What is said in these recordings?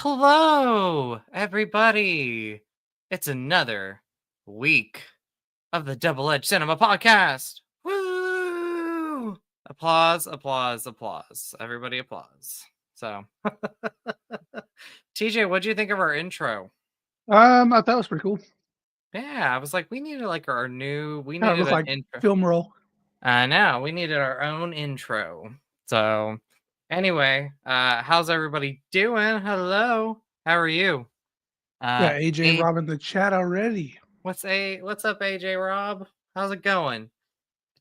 Hello, everybody. It's another week of the Double Edge Cinema Podcast. Woo! Applause, applause, applause. Everybody applause. So, TJ, what do you think of our intro? I thought it was pretty cool. Yeah, I was like, we needed like we Kind of needed looked an like intro. film roll. I know, we needed our own intro. So, anyway, how's everybody doing? Hello, how are you? Got AJ A Rob in the chat already. What's up, AJ Rob? How's it going?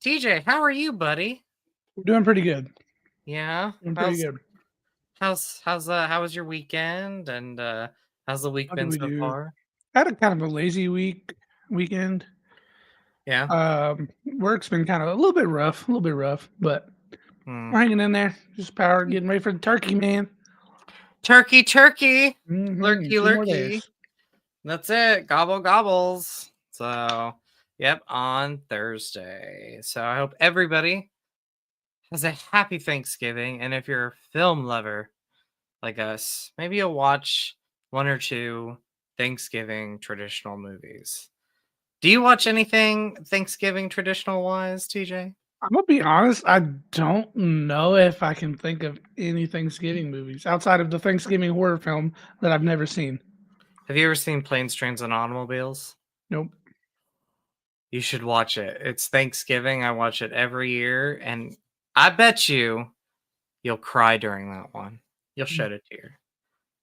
TJ, how are you, buddy? We're doing pretty good. Yeah. Doing pretty How's good. how was your weekend and how's the week How did been we so do? far? I had a kind of a lazy weekend. Yeah. Work's been kind of a little bit rough, but Hmm. we're hanging in there. Just power, getting ready for the turkey, man. Turkey, turkey. Mm-hmm. Lurky, 2 more lurky. days. That's it. Gobble gobbles. So, yep, on Thursday. So I hope everybody has a happy Thanksgiving. And if you're a film lover like us, maybe you'll watch one or two Thanksgiving traditional movies. Do you watch anything Thanksgiving traditional wise, TJ? I'm gonna be honest. I don't know if I can think of any Thanksgiving movies outside of the Thanksgiving horror film that I've never seen. Have you ever seen Planes, Trains, and Automobiles? Nope. You should watch it. It's Thanksgiving. I watch it every year, and I bet you'll cry during that one. You'll shed a tear.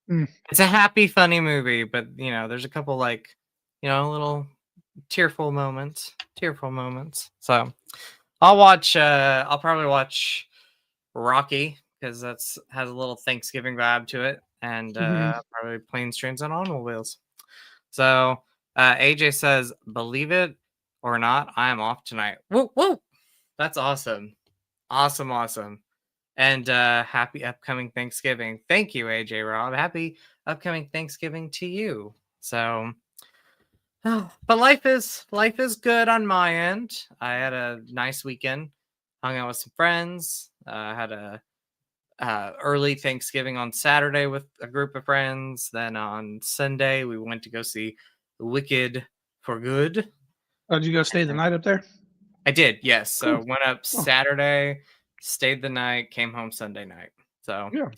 Mm. It's a happy, funny movie, but there's a couple little tearful moments. Tearful moments. So I'll probably watch Rocky because has a little Thanksgiving vibe to it, and Mm-hmm. probably Planes, Trains, and Automobiles. So AJ says, "Believe it or not, I am off tonight." Woo woo! That's awesome, awesome, awesome, and happy upcoming Thanksgiving. Thank you, AJ Rob. Happy upcoming Thanksgiving to you. So. But life is good on my end. I had a nice weekend, hung out with some friends. Had a early Thanksgiving on Saturday with a group of friends. Then on Sunday we went to go see Wicked for Good. Oh, did you go stay the night up there? I did, yes. So Cool. went up Oh, Saturday, stayed the night, came home Sunday night. So yeah.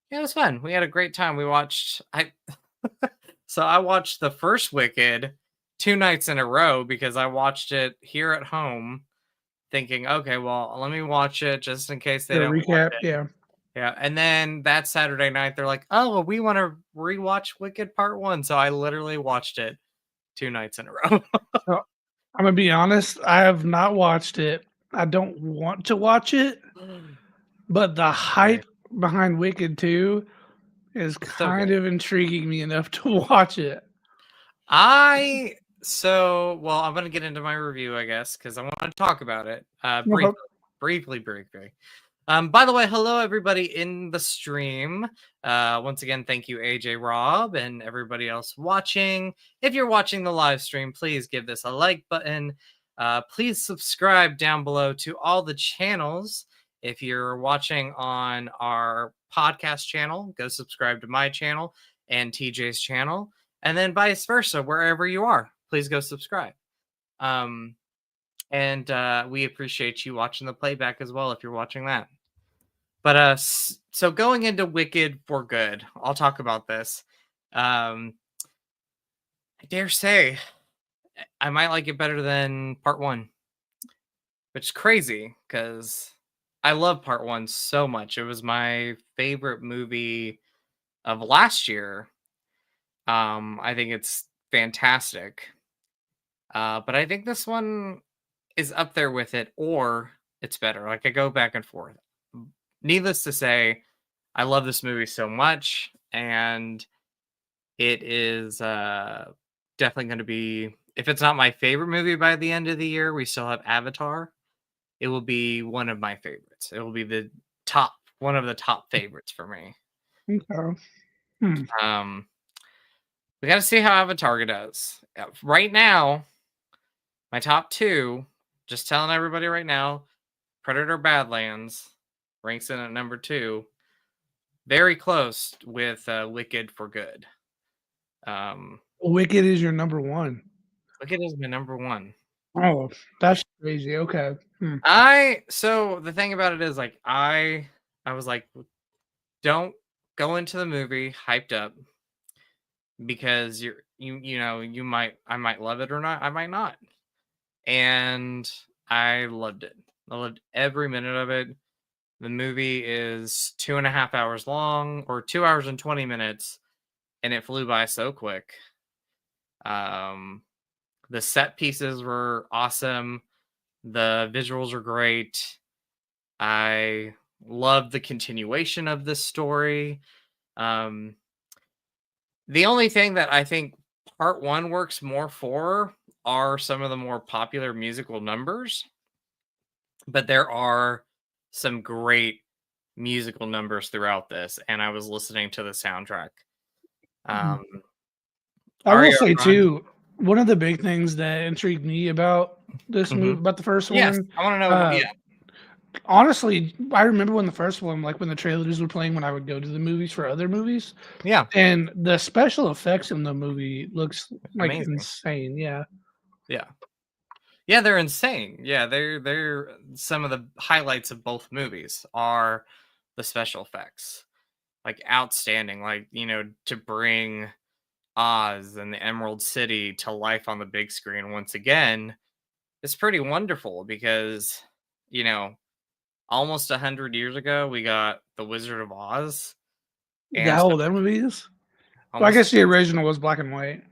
yeah, it was fun. We had a great time. We watched so I watched the first Wicked 2 nights in a row because I watched it here at home thinking, "Okay, well, let me watch it just in case they The don't watch recap, it." yeah. Yeah, and then that Saturday night, they're like, "Oh, well, we wanna rewatch Wicked Part 1." So I literally watched it 2 nights in a row. So, I'm gonna be honest, I have not watched it. I don't want to watch it, but the Okay. hype behind Wicked 2 is It's so good. kind of intriguing me enough to watch it. Well, I'm gonna get into my review, I guess, because I want to talk about it Okay. briefly. By the way, hello everybody in the stream. Once again, thank you, AJ Rob, and everybody else watching. If you're watching the live stream, please give this a like button. Please subscribe down below to all the channels. If you're watching on our podcast channel, go subscribe to my channel and TJ's channel, and then vice versa, wherever you are, please go subscribe. And we appreciate you watching the playback as well if you're watching that. But so going into Wicked for Good, I'll talk about this. I dare say I might like it better than Part 1, which is crazy because I love Part 1 so much. It was my favorite movie of last year. I think it's fantastic. But I think this one is up there with it, or it's better. Like I go back and forth. Needless to say, I love this movie so much, and it is definitely going to be. If it's not my favorite movie by the end of the year, we still have Avatar. It will be one of my favorites. It will be one of the top favorites for me. Okay. Hmm. We got to see how Avatar does. Right now, my top two, just telling everybody right now, Predator Badlands ranks in at number 2. very close with Wicked for Good. Um, Wicked is your number one. Wicked is my number one. Oh, that's crazy. Okay. Hmm. So the thing about it is like I was like, don't go into the movie hyped up because I might love it or not, I might not. And I loved it. I loved every minute of it. The movie is 2.5 hours long, or 2 hours and 20 minutes, and it flew by so quick. Um, the set pieces were awesome. The visuals are great. I love the continuation of this story. Um, the only thing that I think part one works more for are some of the more popular musical numbers, but there are some great musical numbers throughout this, and I was listening to the soundtrack. Mhm. Um, I will Aria say Grande. too, one of the big things that intrigued me about this Mhm. movie, about the first Yes, one, I want to know. uh, Yeah, honestly, I remember when the first one, like when the trailers were playing when I would go to the movies for other movies, yeah, and the special effects in the movie looks like amazing. insane. Yeah. Yeah, yeah, they're insane. Yeah, they're some of the highlights of both movies are the special effects, like outstanding. Like to bring Oz and the Emerald City to life on the big screen once again is pretty wonderful because you know almost 100 years ago we got the Wizard of Oz, Is that and how so old that movie is? Well, I almost guess the original was black and white.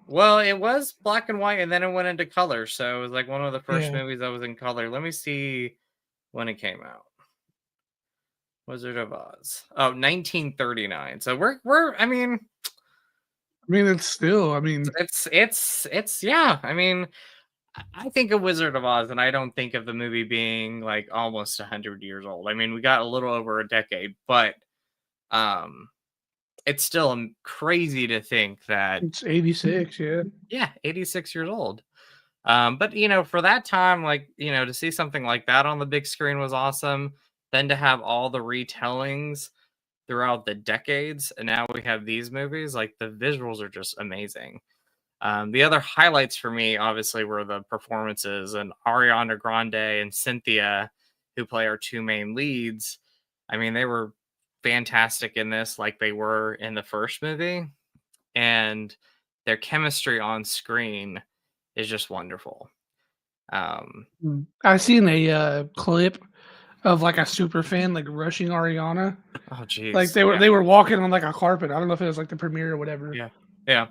well, it was black and white, and then it went into color. So it was like one of the first Yeah. movies that was in color. Let me see when it came out. Wizard of Oz. Oh, 1939. So we're I mean, I mean, it's still, I mean, it's yeah. I mean, I think of Wizard of Oz, and I don't think of the movie being like almost 100 years old. I mean, we got a little over a decade, but um, it's still crazy to think that it's 86. Yeah. yeah, 86 years old. But for that time, like to see something like that on the big screen was awesome. Then to have all the retellings throughout the decades, and now we have these movies. Like the visuals are just amazing. The other highlights for me, obviously, were the performances and Ariana Grande and Cynthia, who play our two main leads. I mean, they were fantastic in this, like they were in the first movie, and their chemistry on screen is just wonderful. Um, I seen a clip of like a super fan like rushing Ariana. oh, Like geez, they were yeah, they were walking on like a carpet. I don't know if it was like the premiere or whatever. yeah, yeah,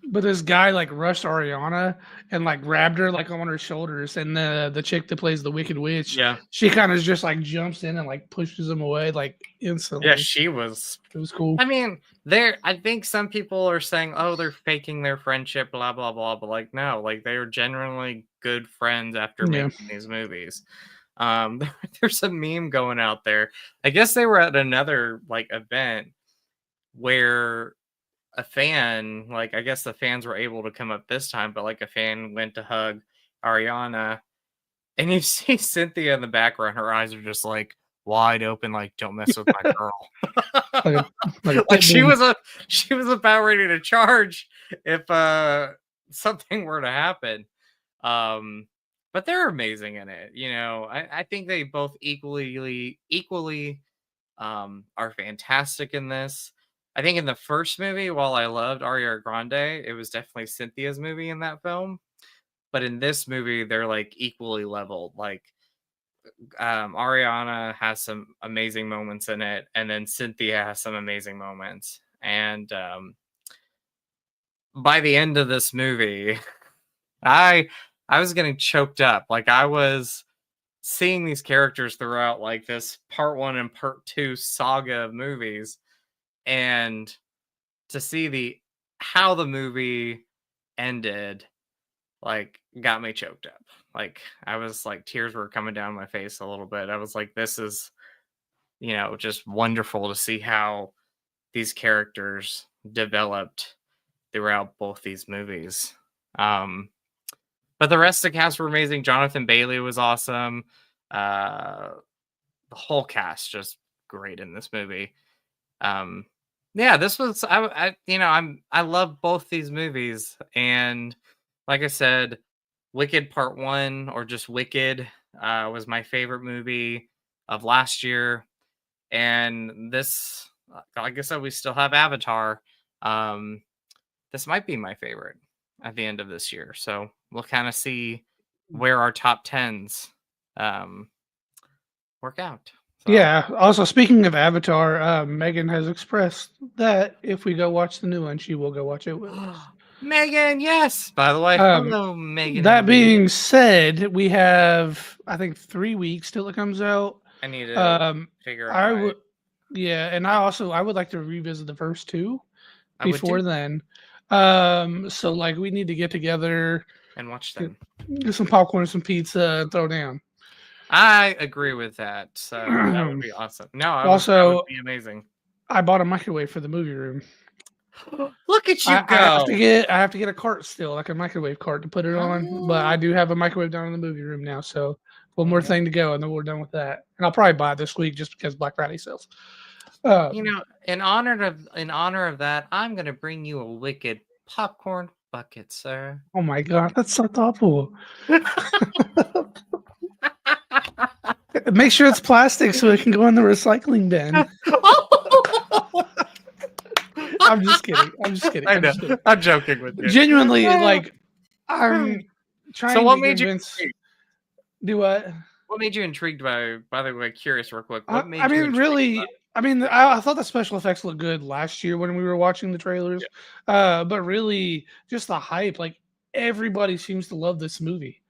But this guy like rushed Ariana and like grabbed her like on her shoulders, and the chick that plays the Wicked Witch, yeah, she kind of just like jumps in and like pushes him away like yeah. instantly. She was. It was cool. I mean, there. I think some people are saying, "Oh, they're faking their friendship," blah blah blah. But like, no, like they are genuinely good friends after Yeah. making these movies. There's a meme going out there. I guess they were at another like event where a fan, like I guess the fans were able to come up this time, but like a fan went to hug Ariana, and you see Cynthia in the background. Her eyes are just like wide open, like "Don't mess with my girl." Like a like a Like pit bull. she was about ready to charge if something were to happen. Um, but they're amazing in it. I think they both equally are fantastic in this. I think in the first movie, while I loved Ariana Grande, it was definitely Cynthia's movie in that film. But in this movie, they're like equally leveled. Like Ariana has some amazing moments in it, and then Cynthia has some amazing moments. And by the end of this movie, I I was getting choked up. Like I was seeing these characters throughout like this part one and part two saga of movies, and to see the how the movie ended like got me choked up. Like I was like tears were coming down my face a little bit. I was like, this is just wonderful to see how these characters developed throughout both these movies. Um, but the rest of the cast were amazing. Jonathan Bailey was awesome. The whole cast just great in this movie. Yeah, this was I love both these movies, and like I said, Wicked Part 1 or just Wicked was my favorite movie of last year, and this like I said, we still have Avatar. Um, this might be my favorite at the end of this year, so we'll kind of see where our top tens um, work out. So Yeah. Also, speaking of Avatar, Megan has expressed that if we go watch the new one, she will go watch it with us. Megan, yes. By the way, Um, hello, Megan that and Lee. being said, we have I think 3 weeks till it comes out. I need to Um, figure out I my. would, yeah, and I would like to revisit the first two I would before do then. So like we need to get together, and watch get, them. get some popcorn, and some pizza, and throw down. I agree with that. So that would be awesome. No, that would Also, be amazing. I bought a microwave for the movie room. Look at you I have go. to get a cart still, like a microwave cart to put it on. But I Oh, do have a microwave down in the movie room now, so one more okay. thing to go, and then we're done with that. And I'll probably buy it this week just because Black Friday sales. Uh, In honor of that, I'm gonna bring you a wicked popcorn bucket, sir. oh my god, that's so thoughtful. Make sure it's plastic so it can go in the recycling bin. I'm just kidding. I'm just kidding. I know. I'm joking with you. Genuinely, like I'm trying what to made you convince. Do what? What made you intrigued by the way, curious real quick, I, what made I you mean, intrigued really. I mean, I thought the special effects looked good last year when we were watching the trailers, but really, just the hype. Like everybody seems to love this movie.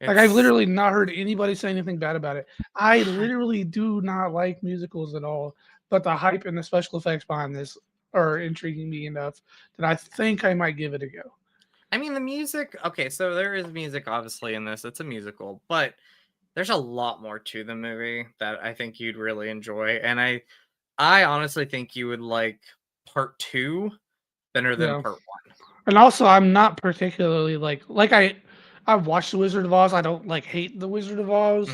Like I've It's literally not heard anybody say anything bad about it. I literally do not like musicals at all, but the hype and the special effects behind this are intriguing me enough that I think I might give it a go. I mean the music, okay, so there is music obviously in this. It's a musical, but there's a lot more to the movie that I think you'd really enjoy. And I honestly think you would like part 2 better than Yeah. part And also, I'm not particularly I've watched The Wizard of Oz. I don't like hate The Wizard of 1. Oz,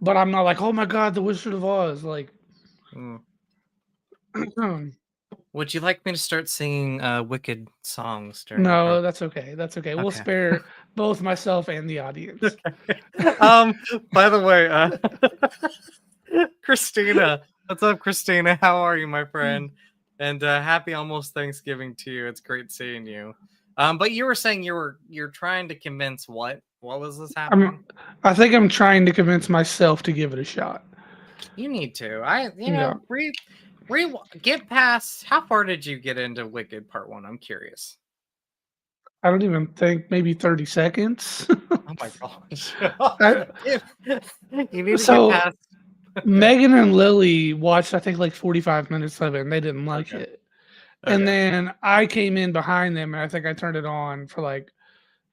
but I'm not like, oh my god, The Wizard of Oz. Like, Would you like me to start singing wicked songs during the no, program? that's okay. That's okay. We'll Okay. spare both myself and the audience. By the way, Christina, what's up, Christina? How are you, my friend? And happy almost Thanksgiving to you. It's great seeing you. But you were saying you're trying to convince what? What was this happening? I think I'm trying to convince myself to give it a shot. You need to. Get past. How far did you get into Wicked Part 1? I'm curious. I don't even think maybe 30 seconds. Oh my gosh. You need to So- get past. Megan and Lily watched, I think, like 45 minutes of it, and they didn't like it. And then I came in behind them, and I think I turned it on for like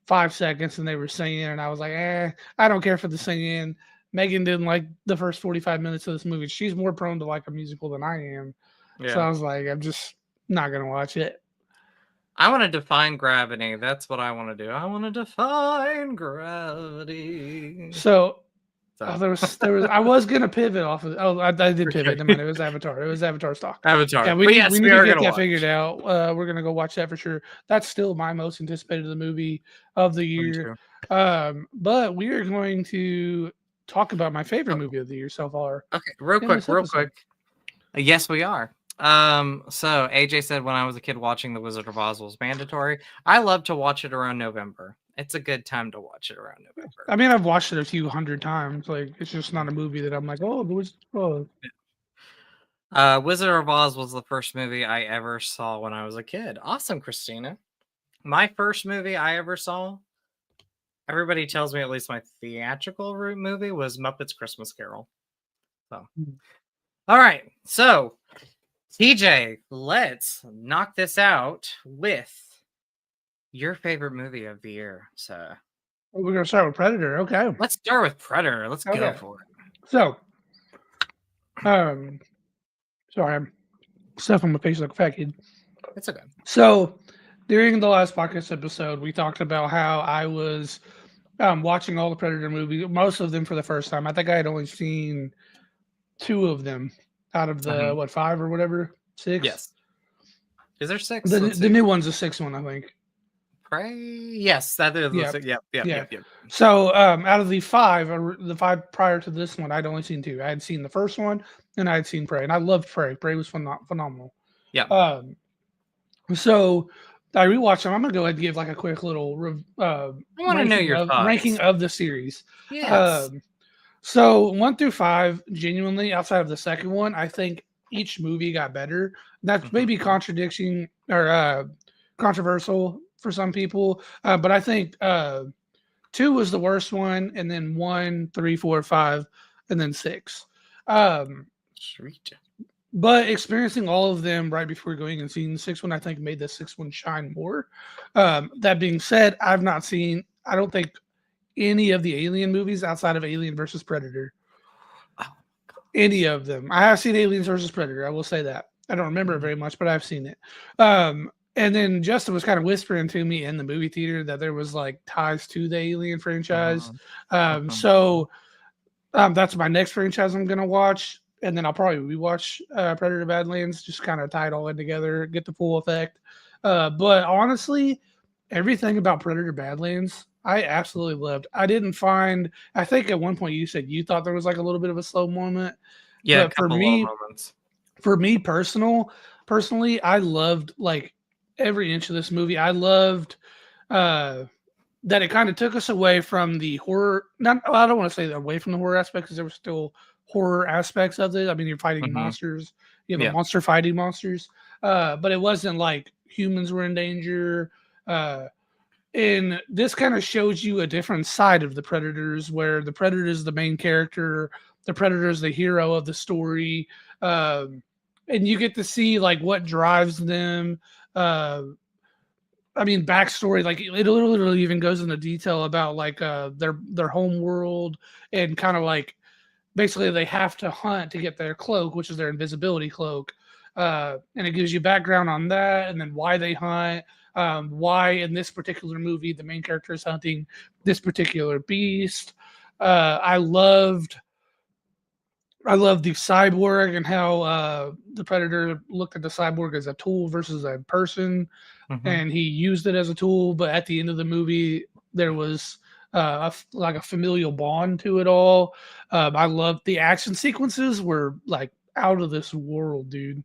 5 seconds, and they were singing, and I was like, I don't care for the singing. Megan didn't like the first 45 minutes of this movie. She's more prone to like a musical than I am. Yeah. So I was like, I'm just not going to watch it. I want to define gravity. That's what I want to do. I want to define gravity. So there was. I was gonna pivot off of. Oh, I did pivot. Never mind, it was Avatar. It was Avatar stock. Avatar. Yeah, we But need, yes, we need we to are get gonna that watch. figured out. We're gonna go watch that for sure. That's still my most anticipated movie of the year. But we are going to talk about my favorite movie of the year so far. Okay, real quick. Yes, we are. So AJ said when I was a kid watching The Wizard of Oz was mandatory. I love to watch it around November. It's a good time to watch it around November. I mean, I've watched it a few hundred times. Like, it's just not a movie that I'm like, oh, The Wizard of Oz. Wizard of Oz was the first movie I ever saw when I was a kid. Awesome, Christina. My first movie I ever saw, everybody tells me at least my theatrical route movie was Muppets Christmas Carol. So, all right. So, TJ, let's knock this out with your favorite movie of the year. So, We're gonna start with Predator. Okay. let's start with Predator. Let's go for it. So, sorry, I'm stuffing my face like a fat kid. It's okay. So, during the last podcast episode, we talked about how I was watching all the Predator movies, most of them for the first time. I think I had only seen 2 of them out of the 5 or whatever. 6. Yes. Is there 6? The new one's the 6th one, I think. Prey? Yes, that is. Yeah. Yep. So out of the 5, the 5 prior to this one, I'd only seen 2. I had seen the first one, and I had seen Prey, and I loved Prey. Prey was phenomenal. Yeah. So I rewatched them. I'm gonna go ahead and give like a quick little I want to know your thoughts. ranking of the series. Yes. So 1 through 5, genuinely, outside of the second one, I think each movie got better. That's maybe contradiction or controversial for some people, but I think 2 was the worst one, and then 1, 3, 4, 5, and then 6. Sweet. But experiencing all of them right before going and seeing the 6th one, I think made the 6th one shine more. That being said, I've not seen, I don't think, any of the Alien movies outside of Alien versus Predator. Any of them. I have seen Aliens versus Predator. I will say that. I don't remember it very much, but I've seen it. And then Justin was kind of whispering to me in the movie theater that there was like ties to the Alien franchise. So that's my next franchise I'm going to watch. And then I'll probably rewatch Predator Badlands, just kind of tie it all in together, get the full effect. But honestly, everything about Predator Badlands, I absolutely loved. I didn't find, I think at one point you said you thought there was like a little bit of a slow moment. Yeah, but for me personally, I loved like every inch of this movie. I loved that it kind of took us away from the horror. I don't want to say away from the horror aspect because there were still horror aspects of it. I mean, you're fighting monsters. You have a monster fighting monsters, but it wasn't like humans were in danger. And this kind of shows you a different side of the Predators, where the Predator is the main character, the Predator is the hero of the story, and you get to see like what drives them. I mean, backstory, like it literally even goes into detail about like their home world and kind of like basically they have to hunt to get their cloak, which is their invisibility cloak. And it gives you background on that and then why they hunt, why in this particular movie the main character is hunting this particular beast. I loved the cyborg and how the Predator looked at the cyborg as a tool versus a person, and he used it as a tool. But at the end of the movie, there was like a familial bond to it all. I loved the action sequences were like out of this world, dude.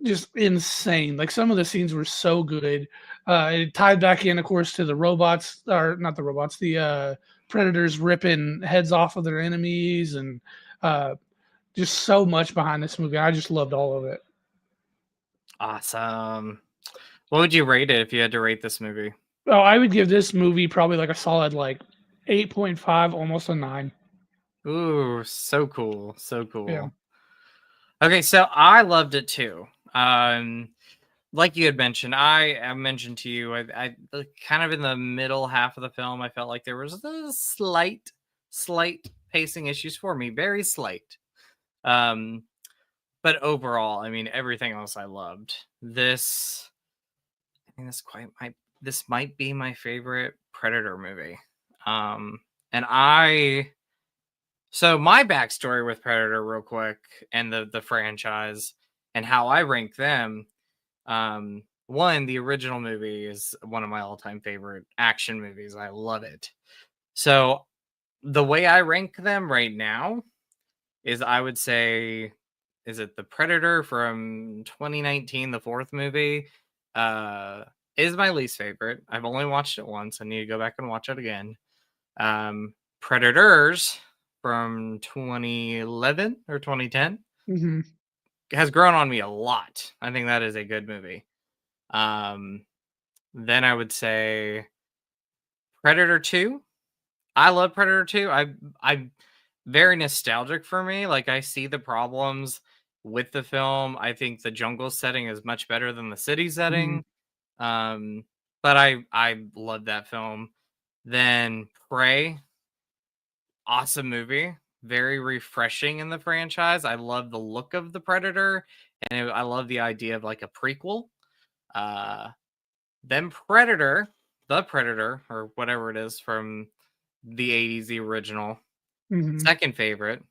Just insane. Like some of the scenes were so good. It tied back in, of course, to the robots, or not the robots, the predators ripping heads off of their enemies, and just so much behind this movie. I just loved all of it. Awesome. What would you rate it if you had to rate this movie? Oh, I would give this movie probably like a solid like 8.5, almost a 9. Ooh, so cool. So cool. Yeah. Okay, so I loved it too. Like you had mentioned, I mentioned to you, I kind of in the middle half of the film, I felt like there was a slight pacing issues for me, very slight. But overall, I mean, everything else I loved. This might be my favorite Predator movie. So my backstory with Predator real quick and the franchise and how I rank them. One, the original movie is one of my all-time favorite action movies. I love it. So the way I rank them right now is I would say, is it the Predator from 2019, the 4th movie? Is my least favorite. I've only watched it once. I need to go back and watch it again. Predators from 2011 or 2010 has grown on me a lot. I think that is a good movie. Then I would say Predator 2. I love Predator 2. I'm very nostalgic for me. Like I see the problems with the film. I think the jungle setting is much better than the city setting. But I love that film. Then Prey, awesome movie, very refreshing in the franchise. I love the look of the Predator, and I love the idea of like a prequel. Then Predator, the Predator, or whatever it is from the 80s, the original, second favorite.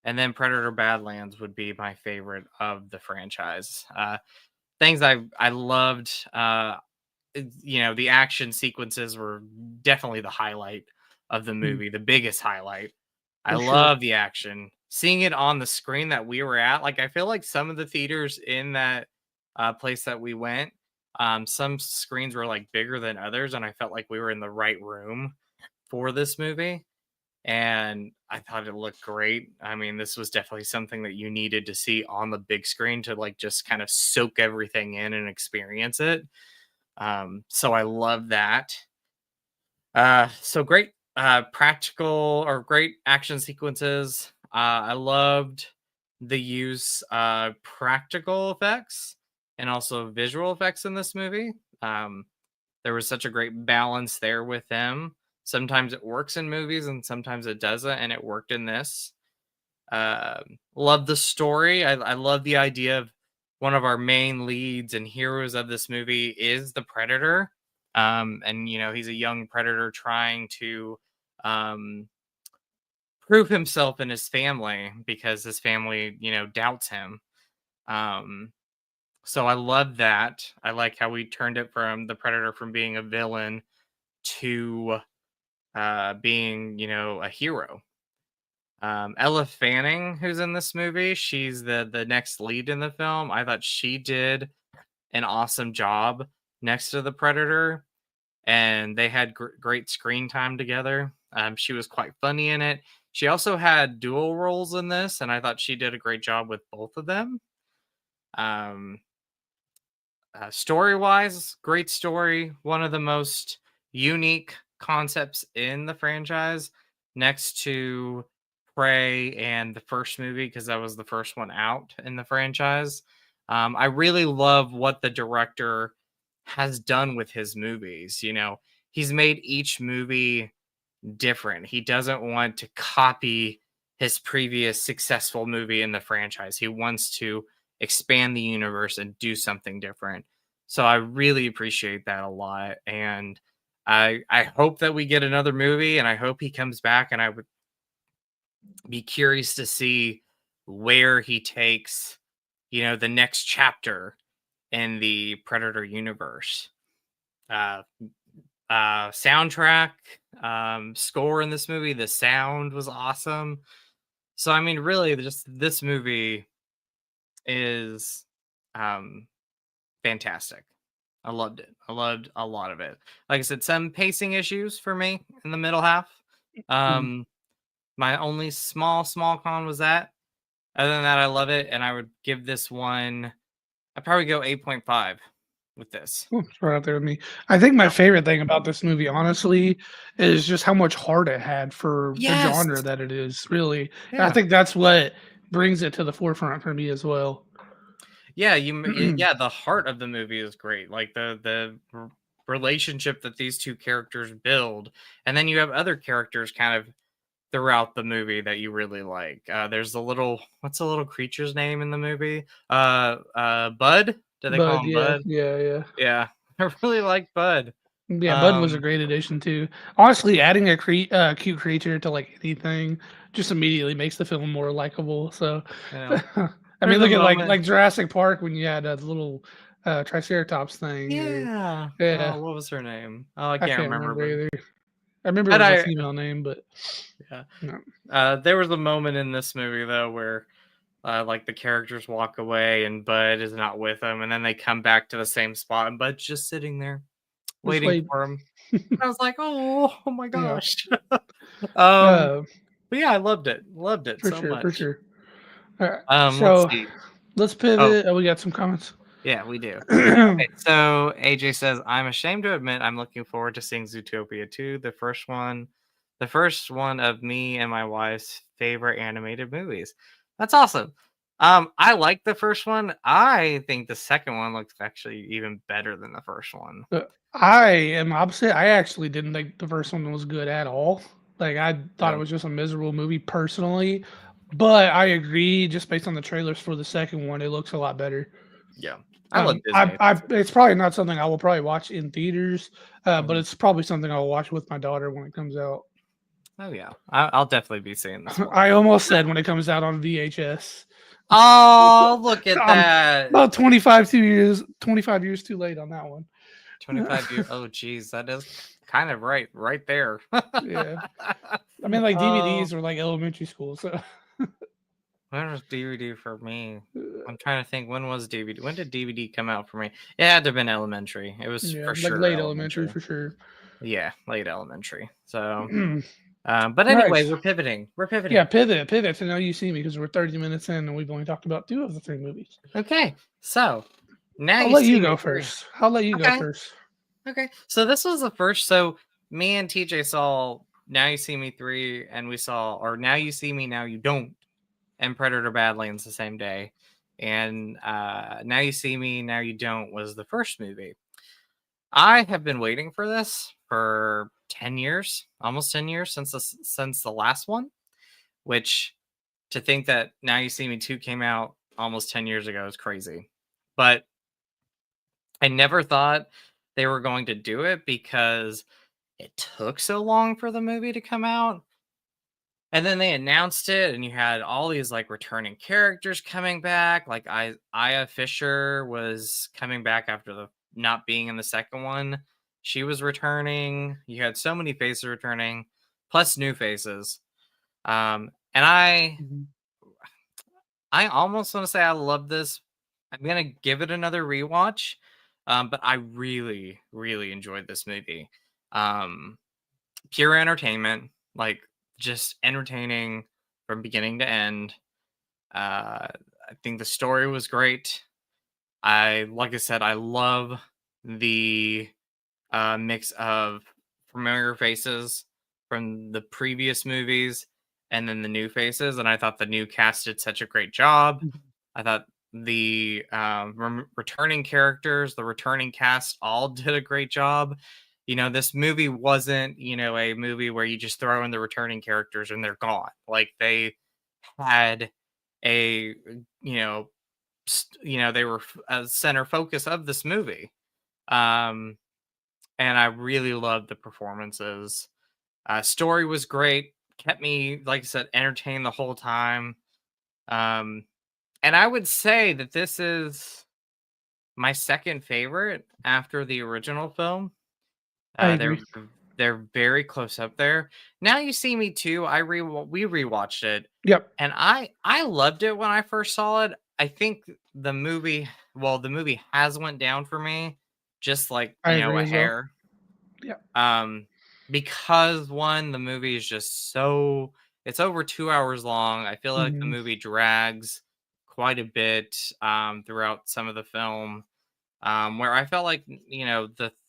and then Predator Badlands would be my favorite of the franchise. Things I loved, the action sequences were definitely the highlight of the movie, the biggest highlight. I For sure. love the action. Seeing it on the screen that we were at, like I feel like some of the theaters in that place that we went, some screens were like bigger than others, and I felt like we were in the right room for this movie. And I thought it looked great. I mean, this was definitely something that you needed to see on the big screen to like just kind of soak everything in and experience it. So I love that. So great practical or great action sequences. I loved the use of practical effects and also visual effects in this movie. There was such a great balance there with them. Sometimes it works in movies and sometimes it doesn't, and it worked in this. Love the story. I love the idea of one of our main leads and heroes of this movie is the Predator. And he's a young Predator trying to prove himself in his family because his family, doubts him. So I love that. I like how we turned it from the Predator from being a villain to being, a hero. Ella Fanning, who's in this movie, she's the next lead in the film. I thought she did an awesome job next to the Predator, and they had great screen time together. She was quite funny in it. She also had dual roles in this, and I thought she did a great job with both of them. Story-wise, great story. One of the most unique concepts in the franchise, next to Prey and the first movie, because that was the first one out in the franchise. I really love what the director has done with his movies. He's made each movie different. He doesn't want to copy his previous successful movie in the franchise. He wants to expand the universe and do something different. So I really appreciate that a lot. And I hope that we get another movie, and I hope he comes back, and I would be curious to see where he takes, the next chapter in the Predator universe. Soundtrack, score in this movie, the sound was awesome. So I mean, really, just this movie is fantastic. I loved it. I loved a lot of it. Like I said, some pacing issues for me in the middle half. My only small con was that. Other than that, I love it, and I would give this one. I'd probably go 8.5 with this. It's right out there with me. I think my favorite thing about this movie, honestly, is just how much heart it had for the genre that it is. Really, I think that's what brings it to the forefront for me as well. Yeah, the heart of the movie is great. Like the relationship that these two characters build, and then you have other characters kind of throughout the movie that you really like. There's what's the little creature's name in the movie? Bud? Do they call him Bud? Yeah. I really like Bud. Yeah, Bud was a great addition too. Honestly, adding a cute creature to like anything just immediately makes the film more likable. So, I mean, look at like Jurassic Park when you had a little Triceratops thing. Yeah. Oh, what was her name? Oh, I can't remember either. I remember it was a female name, but yeah. There was a moment in this movie though where like the characters walk away and Bud is not with them, and then they come back to the same spot and Bud's just sitting there waiting for him. I was like, oh my gosh. But yeah, I loved it for so sure, much. For sure. All right, so let's pivot. We got some comments. Yeah, we do. Okay, so AJ says, I'm ashamed to admit I'm looking forward to seeing Zootopia 2, the first one of me and my wife's favorite animated movies. That's awesome. I like the first one. I think the second one looks actually even better than the first one. I am opposite. I actually didn't think the first one was good at all. Like I thought it was just a miserable movie personally. But I agree, just based on the trailers for the second one, it looks a lot better. Yeah. I love Disney. It's probably not something I will probably watch in theaters, but it's probably something I'll watch with my daughter when it comes out. Oh yeah, I'll definitely be seeing this one. I almost said when it comes out on VHS. Oh, look at I'm that! about 25 years too late on that one. 25 years. Oh, geez, that is kind of right there. Yeah. I mean, like Oh, DVDs were like elementary school, so when was DVD for me? I'm trying to think. When was DVD? When did DVD come out for me? It had to have been elementary. It was yeah, for like sure late elementary for sure. Yeah, late elementary. So, All but right. anyway, we're pivoting. We're pivoting. Yeah, pivot to Now You See Me because we're 30 minutes in and we've only talked about 2 of the 3 movies. Okay, so now I'll you let see you me go 3. first. I'll let you go Okay. first. Okay. So this was the first. So me and TJ saw Now You See Me 3, and we saw, or Now You See Me, Now You Don't, and Predator Badlands the same day. And Now You See Me, Now You Don't was the first movie. I have been waiting for this for 10 years, almost 10 years since the last one, which to think that Now You See Me 2 came out almost 10 years ago is crazy. But I never thought they were going to do it because it took so long for the movie to come out. And then they announced it, and you had all these like returning characters coming back. Like Aya Fisher was coming back after the not being in the second one. She was returning. You had so many faces returning, plus new faces. And I almost want to say I love this. I'm gonna give it another rewatch, but I really, really enjoyed this movie. Um, Pure entertainment, like just entertaining from beginning to end. I think the story was great. Like I said, I love the mix of familiar faces from the previous movies and then the new faces. And I thought the new cast did such a great job. I thought the returning characters, the returning cast all did a great job. You know, this movie wasn't, a movie where you just throw in the returning characters and they're gone. Like they had a, they were a center focus of this movie. Um, and I really loved the performances. Story was great, kept me, like I said, entertained the whole time. And I would say that this is my second favorite after the original film. I agree. They're very close up there. Now You See Me Too. We rewatched it. Yep. And I loved it when I first saw it. I think the movie has went down for me, just like I agree a as well. hair. Yeah. Because one, the movie is just it's over 2 hours long. I feel like the movie drags quite a bit throughout some of the film. Where I felt like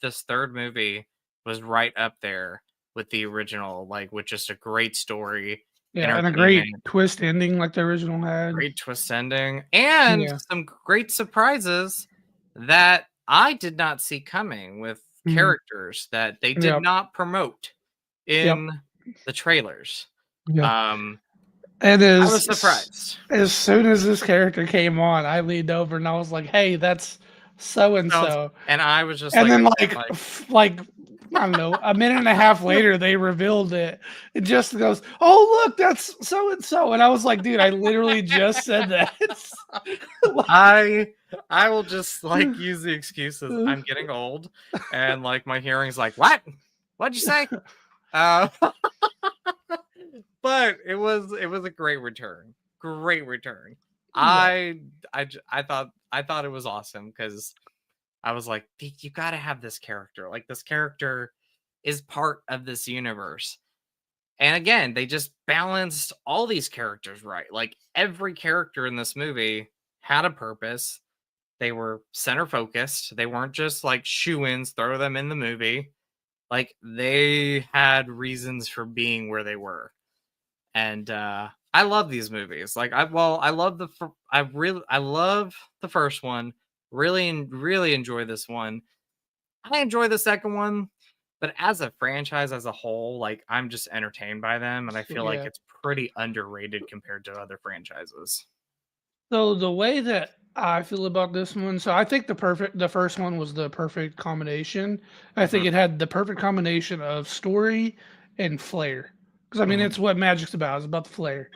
this third movie was right up there with the original, like with just a great story. Yeah, and a great twist ending like the original had. Great twist ending. And some great surprises that I did not see coming with characters that they did not promote in the trailers. And I was surprised. As soon as this character came on, I leaned over and I was like, "Hey, that's so and so." And I was just and then like I don't know, a minute and a half later, they revealed it. It just goes, "Oh, look, that's so and so," and I was like, "Dude, I literally just said that." I will just use the excuses. I'm getting old, and my hearing's like, "What? What'd you say?" But it was a great return. Great return. I thought it was awesome because I was like, you got to have this character. Like this character is part of this universe. And again, they just balanced all these characters right. Like every character in this movie had a purpose. They were center focused. They weren't just shoo-ins, throw them in the movie. Like they had reasons for being where they were. And I love these movies. I love I love the first one. Really enjoy this one. I enjoy the second one, but as a franchise as a whole, I'm just entertained by them, and I feel like it's pretty underrated compared to other franchises. So the way that I feel about this one, so I think the first one was the perfect combination. I think it had the perfect combination of story and flair. because I mean Mhm. it's what magic's about. It's about the flare.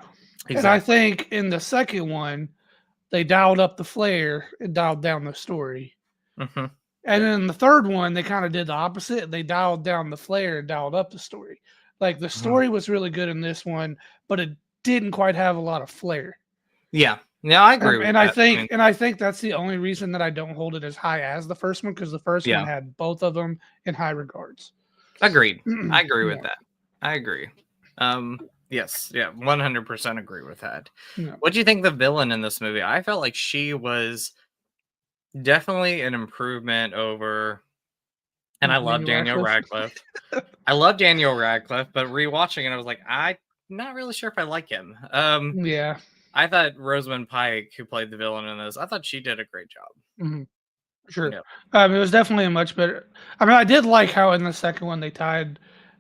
And I Exactly. think in the second one, they dialed up the flare and dialed down the story. Mhm. And then the third one, they kind of did the opposite. They dialed down the flare and dialed up the story. Like the Mhm. story was really good in this one, but it didn't quite have a lot of flair. Yeah. Yeah, I agree with And I that. I think mean, and I think that's the only reason that I don't hold it as high as the first one, because the first one yeah, had both of them in high regards. agreed. I agree with Yeah, that. I agree. Yes, yeah, 100% agree with that. yeah. What do you think the villain in this movie? I felt like she was definitely an improvement over, and I love Daniel Daniel Radcliffe. Radcliffe. I love Daniel Radcliffe, but rewatching it, I was like, I'm not really sure if I like him. Yeah. I thought Rosamund Pike, who played the villain in this, I thought she did a great job. Mhm. Sure. Yeah. It was definitely a much better. I mean, I did like how in the second one they tied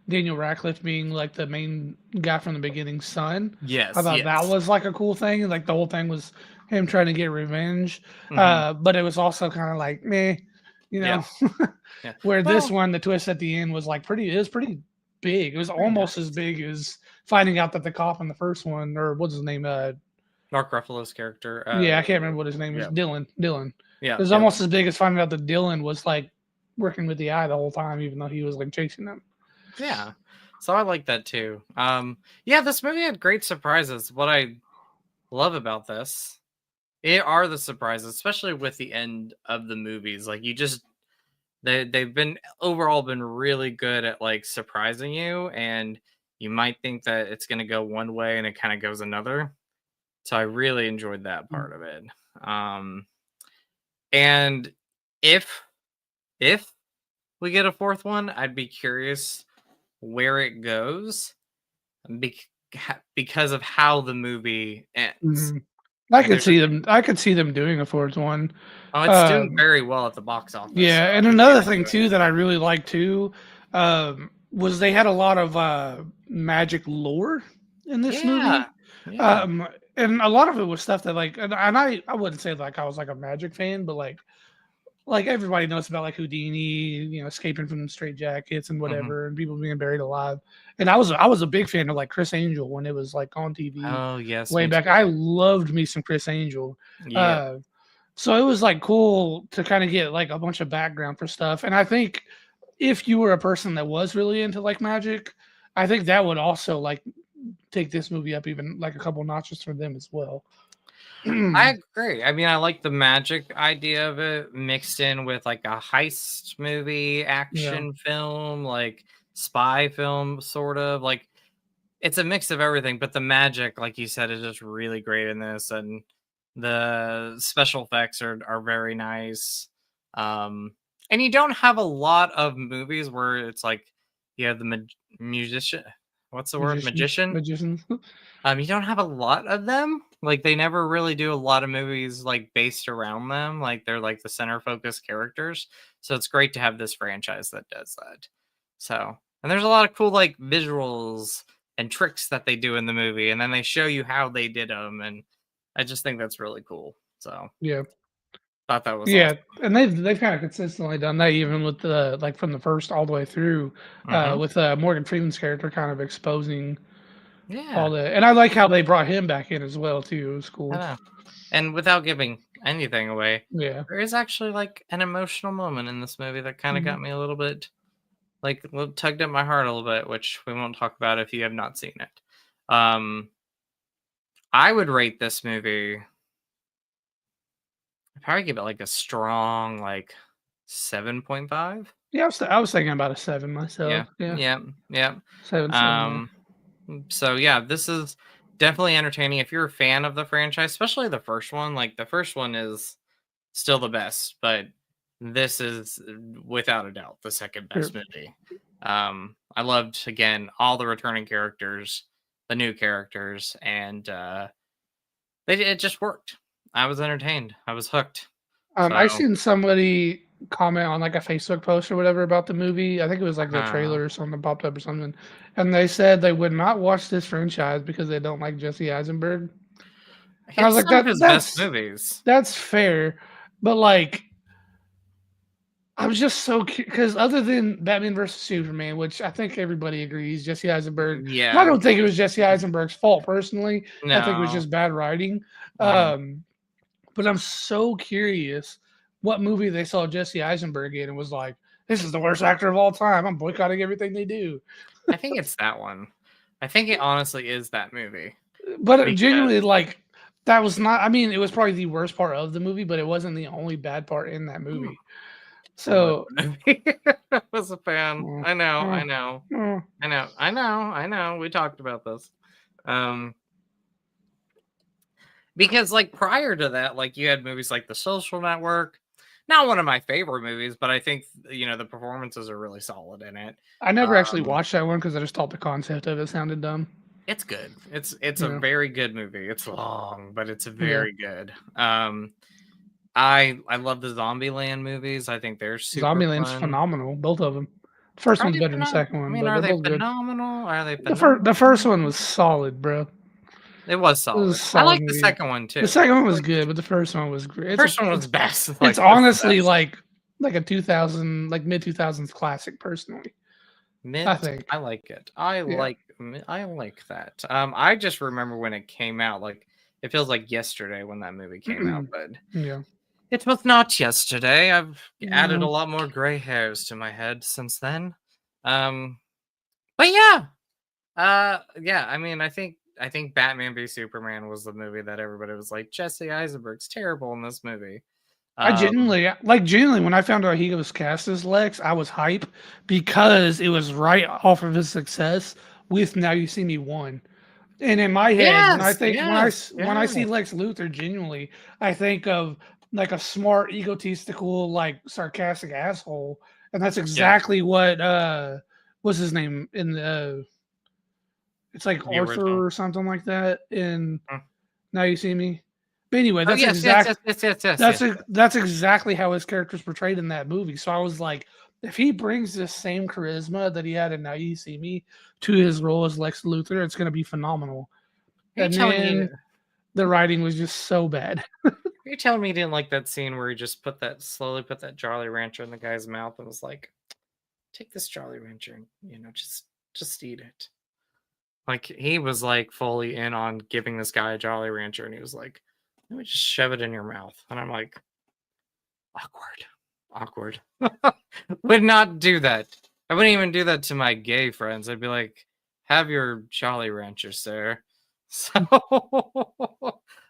Daniel Radcliffe being like the main guy from the beginning son. I Yes. thought that Yes. was like a cool thing. Like the whole thing was him trying to get revenge. Hmm. But it was also kind of like meh, you Yeah. know. Yeah. Where this Well, one, the twist at the end was like pretty. It was pretty big. It was very almost as nice. big as finding out that the cop in the first one, or what's his name? Mark Ruffalo's character. Yeah, I can't remember what his name is. Yeah. Dylan. Dylan. Yeah. It was Dylan. almost as big as finding out that Dylan was like working with the eye the whole time, even though he was like chasing them. Yeah. So I like that too. Yeah, this movie had great surprises. What I love about this, it are the surprises, especially with the end of the movies. Like you just they've been overall been really good at like surprising you, and you might think that it's gonna go one way and it kind of goes another. So I really enjoyed that Mm. part of it. And if if we get a fourth one, I'd be curious where it goes because of how the movie ends. Mhm. I Like could there's just see them. I could see them doing a fourth one. oh, it's doing Um, very well at the box office, so yeah, and you can't another thing do too that I really liked too was they had a lot of magic lore in it. this Yeah, movie. yeah. Um, and a lot of it was stuff that like, and I wouldn't say like I was like a magic fan, but like everybody knows about like Houdini, escaping from the straitjackets and Mhm. whatever, and people being buried alive. And I was a big fan of like Chris Angel when it was like on TV Oh, yes, way me back. too. I loved me some Chris Angel. Yep. Uh, so it was like cool to kind of get like a bunch of background for stuff. And I think if you were a person that was really into like magic, I think that would also like take this movie up even like a couple notches for them as well. I agree. I mean, I like the magic idea of it mixed in with like a heist movie, Yeah. action film, like spy film, sort of. Like it's a mix of everything, but the magic, like you said, is just really great in this, and the special effects are very nice. And you don't have a lot of movies where it's like you have the musician. What's the word? Magician. Magicians. You don't have a lot of them. Like they never really do a lot of movies like based around them. Like they're like the center focus characters. So it's great to have this franchise that does that. So and there's a lot of cool like visuals and tricks that they do in the movie, and then they show you how they did them, and I just think that's really cool. So Yeah. thought that was Yeah, awesome. and they've kind of consistently done that even with the like from the first all the way through, Hmm. with Morgan Freeman's character kind of exposing all Yeah, the, and I like how they brought him back in as well too. It was I cool. know. And without giving anything away, Yeah. there is actually like an emotional moment in this movie that kind of Mhm. got me a little bit like tugged at my heart a little bit, which we won't talk about if you have not seen it. Um, I would rate this movie. I'd probably give it like a strong like 7.5. Yeah, I was thinking about a 7 Yeah, myself. Yeah, yeah, yeah. 7, 7. Yeah. Um, so yeah, this is definitely entertaining if you're a fan of the franchise, especially the first one. Like the first one is still the best, but this is without a doubt the second Sure. best movie. I loved again all the returning characters, the new characters, and it just worked. I was entertained. I was hooked. I So seen somebody comment on like a Facebook post or whatever about the movie. I think it was like the uh, trailer or something popped up or something, and they said they would not watch this franchise because they don't like Jesse Eisenberg. And I was it's like, some of that his best that's movies. that's fair, but like I was just so because other than Batman versus Superman, which I think everybody agrees, Jesse Eisenberg. And I Yeah. don't think it was Jesse Eisenberg's fault personally. I think it was No. just bad writing. Mhm. But I'm so curious what movie they saw Jesse Eisenberg in and was like, "This is the worst actor of all time. I'm boycotting everything they do." I think it's that one. I think it honestly is that movie. But Because genuinely, like that was not. I mean, it was probably the worst part of the movie, but it wasn't the only bad part in that movie. I love So, the movie. I was a fan. uh, I know, uh, I know, uh, I know, I know, I know. We talked about this. Because like prior to that, like you had movies like The Social Network. Not one of my favorite movies, but I think the performances are really solid in it. I never actually Um, watched that one because I just thought the concept of it sounded dumb. it's good. It's a Yeah, very good movie. It's long, but it's yeah. very good. I love the Zombieland movies. I think they're super Zombieland's fun. phenomenal, both of them. First Are one's they better than the phenomenal? second I one, mean, but are they're they both good. phenomenal? Are they The first phenomenal? one was solid, bro. It was It was a solid. I solid like the movie. second one too. The second one was Like, good, but the first one was great. first one was best. It's Like that's the honestly best. like a 2000 like mid 2000s classic. Personally, I Mid. think. I like it. I Yeah. like that. I just remember when it came out. Like it feels like yesterday when that movie came out, but Yeah. it was not yesterday. I've added a No. lot more gray hairs to my head since then. Um, but yeah, yeah. I mean, I think Batman v Superman was the movie that everybody was like, Jesse Eisenberg's terrible in this movie. I Um, genuinely, when I found out he was cast as Lex, I was hype because it was right off of his success with Now You See Me 1. And in my head, yes, yes, when I see yes. Lex Luthor, genuinely, I think of like a smart, egotistical, like sarcastic asshole, and that's Yeah, exactly what what's his name in the it's like the original. Arthur or something like that in Mm. Now You See Me. But anyway, Oh yes, yes, yes, yes, yes, yes, yes. Yes. that's exactly how his character's portrayed in that movie. So I was like, if he brings this same charisma that he had in Now You See Me to his role as Lex Luthor, it's going to be phenomenal. Are you And telling me? then the writing was just so bad. You're telling me you didn't like that scene where he just slowly put that Jolly Rancher in the guy's mouth and was like, "Take this Jolly Rancher and just eat it." Like he was like fully in on giving this guy a Jolly Rancher, and he was like, "Let me just shove it in your mouth." And I'm like, awkward. Would not do that. I wouldn't even do that to my gay friends. I'd be like, "Have your Jolly Rancher, sir." So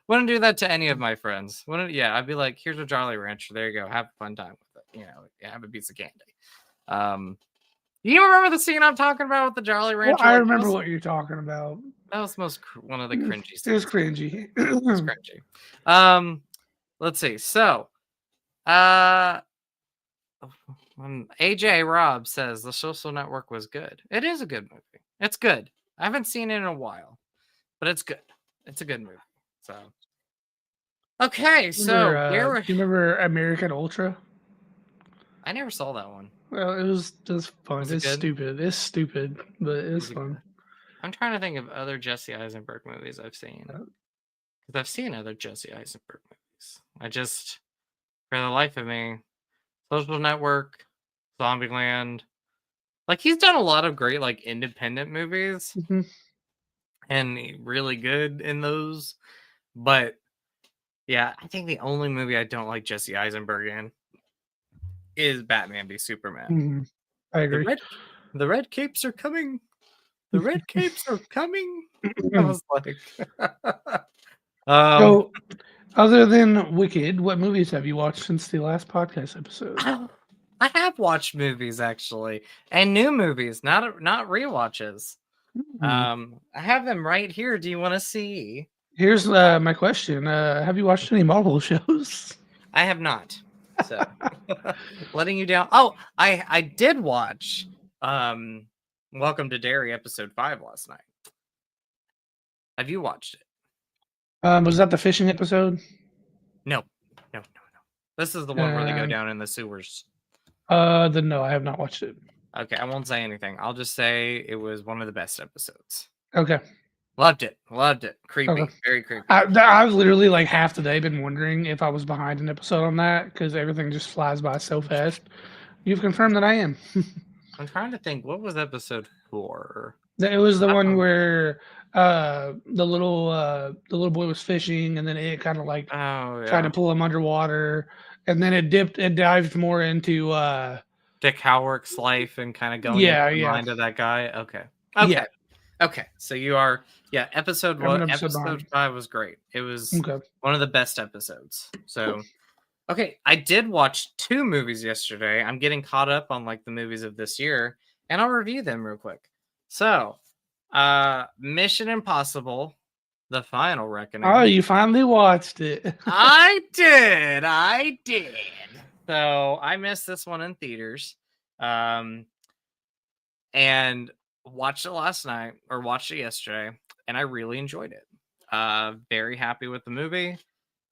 wouldn't do that to any of my friends. Wouldn't. Yeah, I'd be like, "Here's a Jolly Rancher. There you go. Have a fun time with it. Yeah, have a piece of candy." Um, you remember the scene I'm talking about with the Jolly Well, Rancher? I Like remember what you're talking about. that was one of the cringy It was scenes. cringy. It's cringy. Let's see. So, uh, AJ Robb says The Social Network was good. It is a good movie. It's good. I haven't seen it in a while, but it's good. It's a good movie. So, okay. So Do you remember American Ultra? I never saw that one. Well, it was just fun. Was it It's good? stupid. It's stupid, but it's Was it fun. good? I'm trying to think of other Jesse Eisenberg movies I've seen. Because I've seen other Jesse Eisenberg movies. I just, for the life of me, Social Network, Zombieland. Like he's done a lot of great like independent movies Mhm. and really good in those. But yeah, I think the only movie I don't like Jesse Eisenberg in is Batman v Superman. Mhm. I The agree. red capes are coming. The red capes are coming. I was like, So, other than Wicked, what movies have you watched since the last podcast episode? I have watched movies actually, and new movies, not rewatches. Mhm. I have them right here. Do you want to see? Here's my question: have you watched any Marvel shows? I have not. So letting you down. Oh, I did watch Welcome to Derry episode 5 last night. Have you watched it? Was that the fishing episode? No. This is the one where they go down in the sewers. Then no, I have not watched it. Okay, I won't say anything. I'll just say it was one of the best episodes. Okay. Loved it. Creepy. Okay. Very creepy. I've literally like half the day been wondering if I was behind an episode on that because everything just flies by so fast. You've confirmed that I am. I'm trying to think. What was episode 4? It was the I one don't. where the little boy was fishing, and then it kind of like Oh tried to yeah. pull him underwater, and then it dived more into Dick Howark's life and kind of going into yeah, the yeah, mind of that guy. Okay. yeah. Okay. Okay. So you are, yeah, episode I'm an what? episode Episode behind. 5 was great. It was Okay, one of the best episodes. cool. So, okay, I did watch 2 movies yesterday. I'm getting caught up on like the movies of this year, and I'll review them real quick. So, Mission Impossible: The Final Oh, Reckoning. you finally watched it. I did. I did. So, I missed this one in theaters. Um and watched it last night or watched it yesterday, and I really enjoyed it. Very happy with the movie.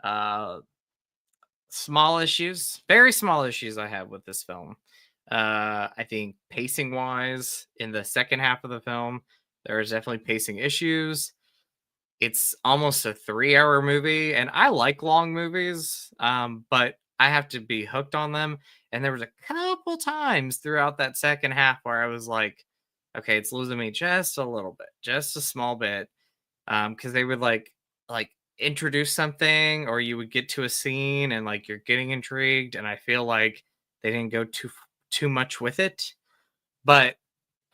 Uh Small issues, very small issues I have with this film. I think pacing wise in the second half of the film, there's definitely pacing issues. It's almost a 3-hour movie, and I like long movies, but I have to be hooked on them. And there was a couple times throughout that second half where I was like, okay, it's losing me just a little bit, just a small bit. Because they would like introduce something, or you would get to a scene and like you're getting intrigued, and I feel like they didn't go too much with it. But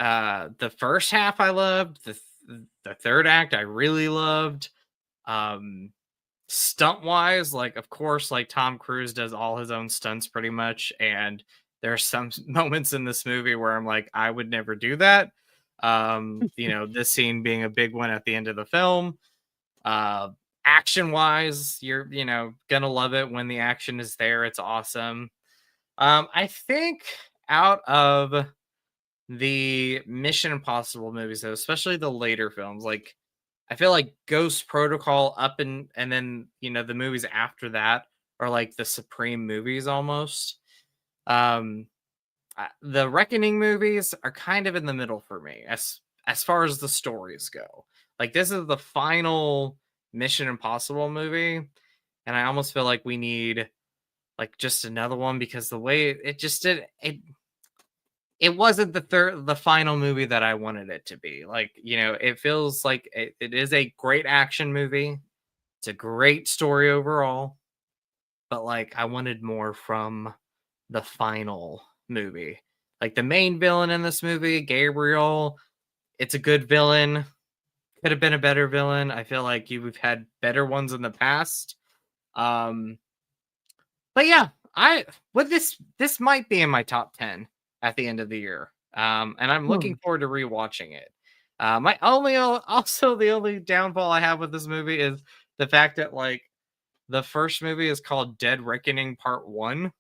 the first half I loved, the third act I really loved. Um Stunt wise, like of course, like Tom Cruise does all his own stunts pretty much, and there's some moments in this movie where I'm like, I would never do that. This scene being a big one at the end of the film. uh Action wise, you're gonna love it when the action is there. It's awesome. I think out of the Mission Impossible movies, though, especially the later films, like I feel like Ghost Protocol up and then the movies after that are like the supreme movies almost. Um, the Reckoning movies are kind of in the middle for me as far as the stories go. Like this is the final Mission Impossible movie, and I almost feel like we need like just another one because the way it just did it wasn't the final movie that I wanted it to be. Like, it feels like it is a great action movie. It's a great story overall, but like I wanted more from the final movie. Like the main villain in this movie, Gabriel, it's a good villain. Could have been a better villain. I feel like we've had better ones in the past. Um but yeah, I with this might be in my top 10 at the end of the year. And I'm looking Hmm. forward to rewatching it. My only also the only downfall I have with this movie is the fact that like the first movie is called Dead Reckoning Part 1,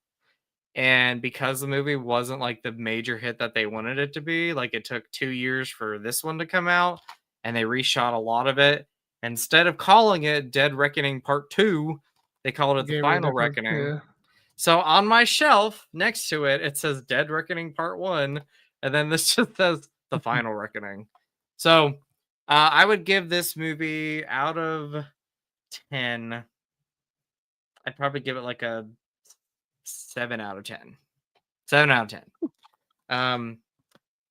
and because the movie wasn't like the major hit that they wanted it to be, like it took 2 years for this one to come out, and they reshot a lot of it. Instead of calling it Dead Reckoning Part 2, they called it The Gave it a Final different, Reckoning. yeah. So on my shelf next to it, it says Dead Reckoning Part 1, and then this just says The Final Reckoning. So I would give this movie out of 10. I'd probably give it like a 7 out of 10. 7 out of 10.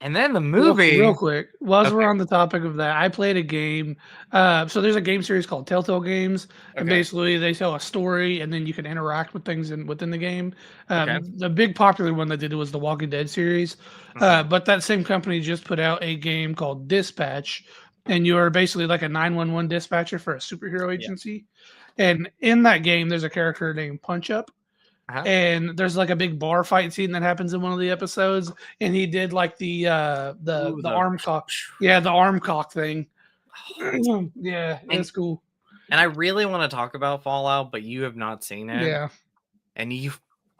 And then the Real movie. quick, whilst we're Okay. on the topic of that, I played a game. So there's a game series called Telltale Games, and Okay. basically they tell a story, and then you can interact with things within the game. Okay. The big popular one they did was the Walking Dead series, Mhm. but that same company just put out a game called Dispatch, and you are basically like a 911 dispatcher for a superhero Yeah. agency. And in that game, there's a character named Punch Up, Uh-huh. and there's like a big bar fight scene that happens in one of the episodes, and he did like Ooh, the arm cock, yeah, the arm cock thing. Yeah, and it's cool. and I really want to talk about Fallout, but you have not seen it. Yeah, And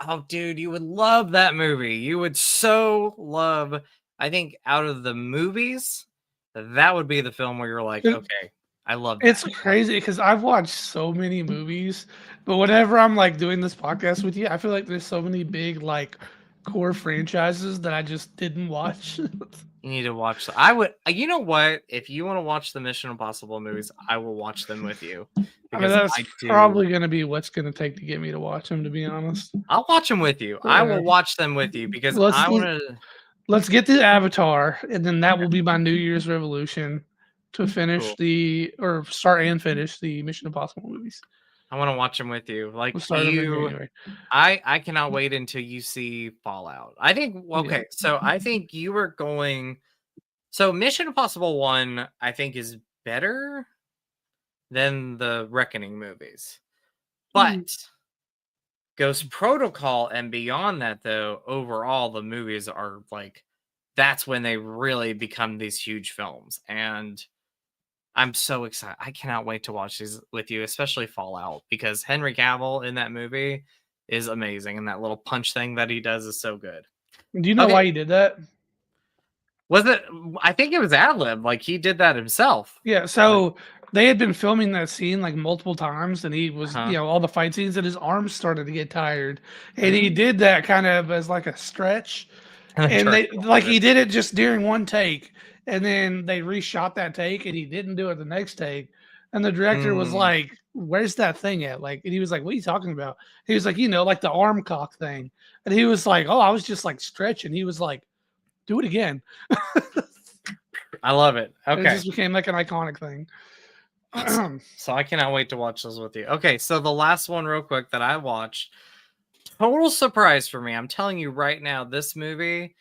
oh dude, you would love that movie. You would so love, I think out of the movies, that would be the film where you're like, It- okay, I love it's that. crazy because I've watched so many movies, but whenever I'm like doing this podcast with you, I feel like there's so many big like core franchises that I just didn't watch. You need to watch. I would. You know what? If you want to watch the Mission Impossible movies, I will watch them with you I mean, that's probably going to be what's going to take to get me to watch them, to be honest. I'll watch them with you. I will watch them with you because I want to. Let's get the Avatar, and then that will be my New Year's resolution to finish start and finish the Mission Impossible movies. I want to watch them with you. Like I cannot wait until you see Fallout. I think so I think you were going. So Mission Impossible 1, I think, is better than the Reckoning movies, but Ghost Protocol and beyond that, though, overall the movies are like that's when they really become these huge films, and I'm so excited. I cannot wait to watch these with you, especially Fallout, because Henry Cavill in that movie is amazing, and that little punch thing that he does is so good. Do you know why he did that? Was it? I think it was ad-lib. Like, he did that himself. Yeah, so they had been filming that scene like multiple times, and he was, all the fight scenes, and his arms started to get tired. And he did that kind of as like a stretch. And he did it just during one take. And then they reshot that take, and he didn't do it the next take. And the director was like, "Where's that thing at?" Like, and he was like, "What are you talking about?" He was like, like the arm cock thing. And he was like, "Oh, I was just like stretching." He was like, "Do it again." I love it. Okay. It just became like an iconic thing. So I cannot wait to watch those with you. Okay, so the last one real quick that I watched, total surprise for me. I'm telling you right now, this movie,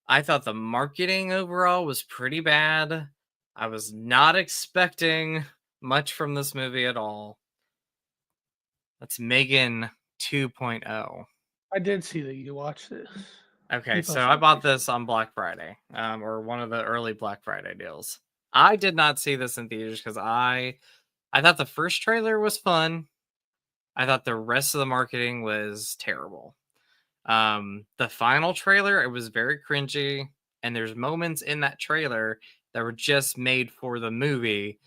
I thought the marketing overall was pretty bad. I was not expecting much from this movie at all. That's Megan 2.0. I did see that you watched this. Okay, so I bought this on Black Friday, or one of the early Black Friday deals. I did not see this in theaters because I thought the first trailer was fun. I thought the rest of the marketing was terrible. The final trailer, it was very cringy, and there's moments in that trailer that were just made for the movie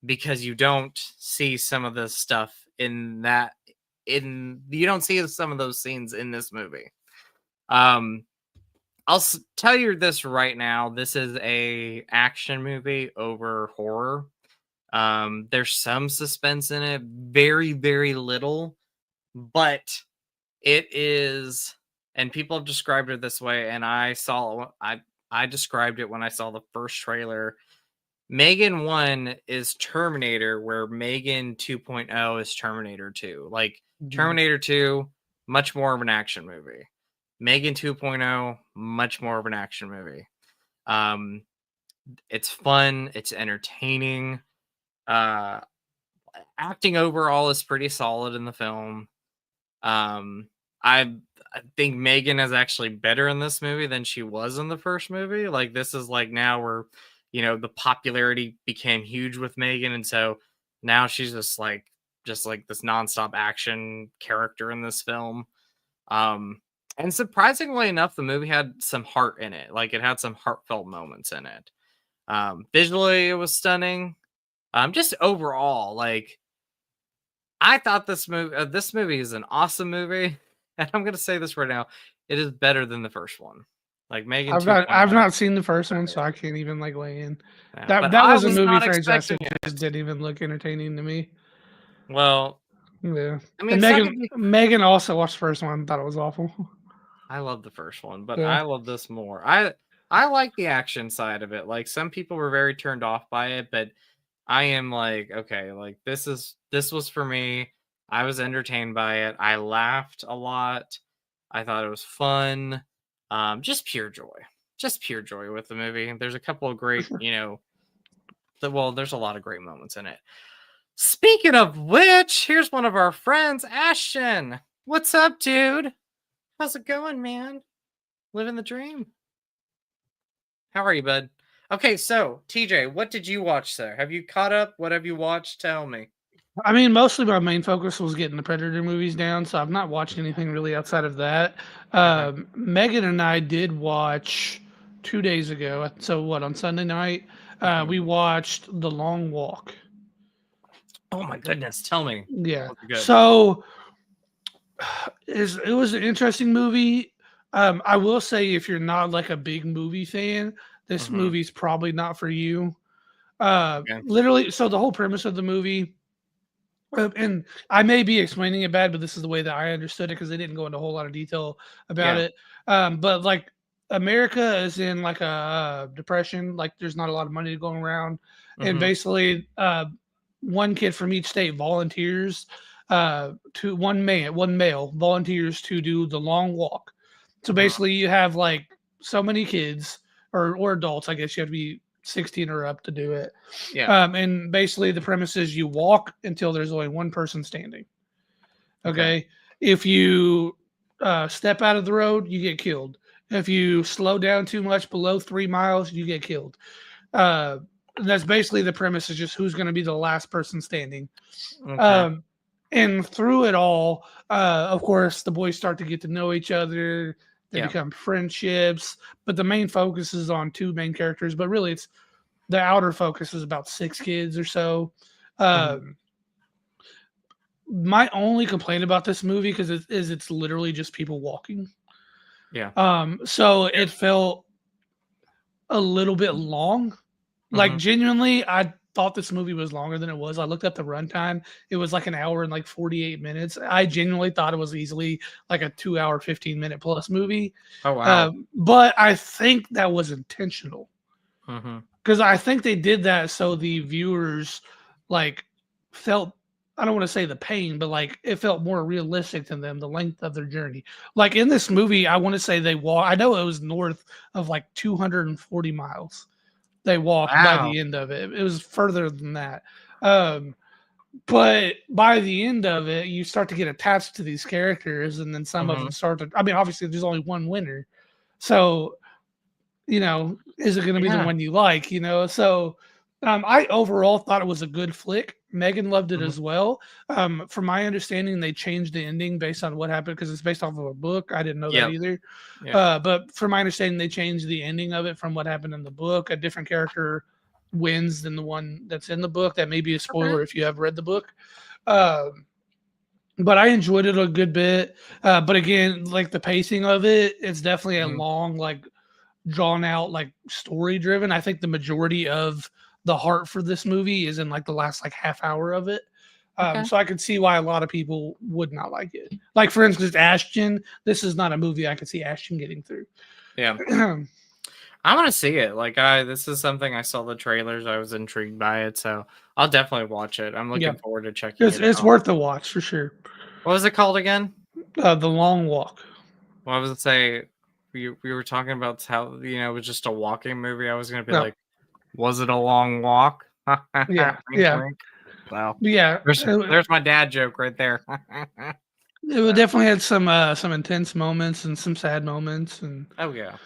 because you don't see some of the stuff you don't see some of those scenes in this movie. I'll tell you this right now. This is a action movie over horror. There's some suspense in it, very, very little, but it is, and people have described it this way, and I described it when I saw the first trailer. Megan 1 is Terminator, where Megan 2.0 is Terminator 2. Like, Terminator 2, much more of an action movie. Megan 2.0, much more of an action movie. It's fun. It's entertaining. Acting overall is pretty solid in the film. I think Megan is actually better in this movie than she was in the first movie. Like, this is like now where, the popularity became huge with Megan. And so now she's just like this nonstop action character in this film. And surprisingly enough, the movie had some heart in it. Like, it had some heartfelt moments in it. Visually, it was stunning. Just overall, like, I thought this movie is an awesome movie. And I'm going to say this right now. It is better than the first one. Like, Megan. I've not seen the first one, so I can't even like weigh in. Yeah, that was a movie franchise that just didn't even look entertaining to me. Well, yeah. I mean, Megan also watched the first one, thought it was awful. I love the first one, but I love this more. I like the action side of it. Like, some people were very turned off by it, but I am like, okay, like this was for me. I was entertained by it. I laughed a lot. I thought it was fun. Just pure joy with the movie. There's a couple of great, there's a lot of great moments in it. Speaking of which, here's one of our friends, Ashton. What's up, dude? How's it going, man? Living the dream. How are you, bud? Okay, so TJ, what did you watch, sir? Have you caught up? What have you watched? Tell me. I mean, mostly my main focus was getting the Predator movies down, so I've not watched anything really outside of that. Megan and I did watch 2 days ago. So on Sunday night, we watched The Long Walk. Oh my goodness, tell me. Yeah. So it was an interesting movie. I will say, if you're not like a big movie fan, this movie's probably not for you. Literally, so the whole premise of the movie And I may be explaining it bad, but this is the way that I understood it because they didn't go into a whole lot of detail about it. But like America is in like a depression, like there's not a lot of money going around, and basically one kid from each state volunteers to one male volunteers to do the long walk. So basically, you have like so many kids or adults. I guess you have to be 16 or up to do it. Yeah. And basically, the premise is you walk until there's only one person standing. Okay. If you step out of the road, you get killed. If you slow down too much below 3 miles, you get killed. That's basically the premise, is just who's going to be the last person standing. And through it all, of course, the boys start to get to know each other. They become friendships, but the main focus is on two main characters. But really, it's the outer focus is about 6 kids or so. My only complaint about this movie because it's literally just people walking. So it felt a little bit long. Like genuinely, I thought this movie was longer than it was. I looked up the runtime. It was like an hour and like 48 minutes. I genuinely thought it was easily like a 2 hour, 15-minute plus movie. Oh, wow. But I think that was intentional. Because I think they did that so the viewers like felt, I don't want to say the pain, but like it felt more realistic to them, the length of their journey. Like in this movie, I want to say they walk, I know it was north of like 240 miles. They walked by the end of it. It was further than that. But by the end of it, you start to get attached to these characters, and then some of them start to, I mean, obviously there's only one winner. So, you know, is it going to be the one you like, you know? So I overall thought it was a good flick. Megan loved it as well. From my understanding, they changed the ending based on what happened because it's based off of a book. I didn't know that either. But from my understanding, they changed the ending of it from what happened in the book. A different character wins than the one that's in the book. That may be a spoiler if you have read the book. But I enjoyed it a good bit. But again, like the pacing of it, it's definitely a long, like drawn out, like story driven. I think the majority of the heart for this movie is in like the last like half hour of it. So I could see why a lot of people would not like it. Like for instance, Ashton, this is not a movie I could see Ashton getting through. I want to see it. Like this is something I saw the trailers. I was intrigued by it. So I'll definitely watch it. I'm looking forward to checking it out. It's worth the watch for sure. What was it called again? The Long Walk. Well, I was going to say, we were talking about how, you know, it was just a walking movie. I was going to be like, was it a long walk? Yeah. Well, yeah. There's my dad joke right there. It definitely had some intense moments and some sad moments. And oh yeah.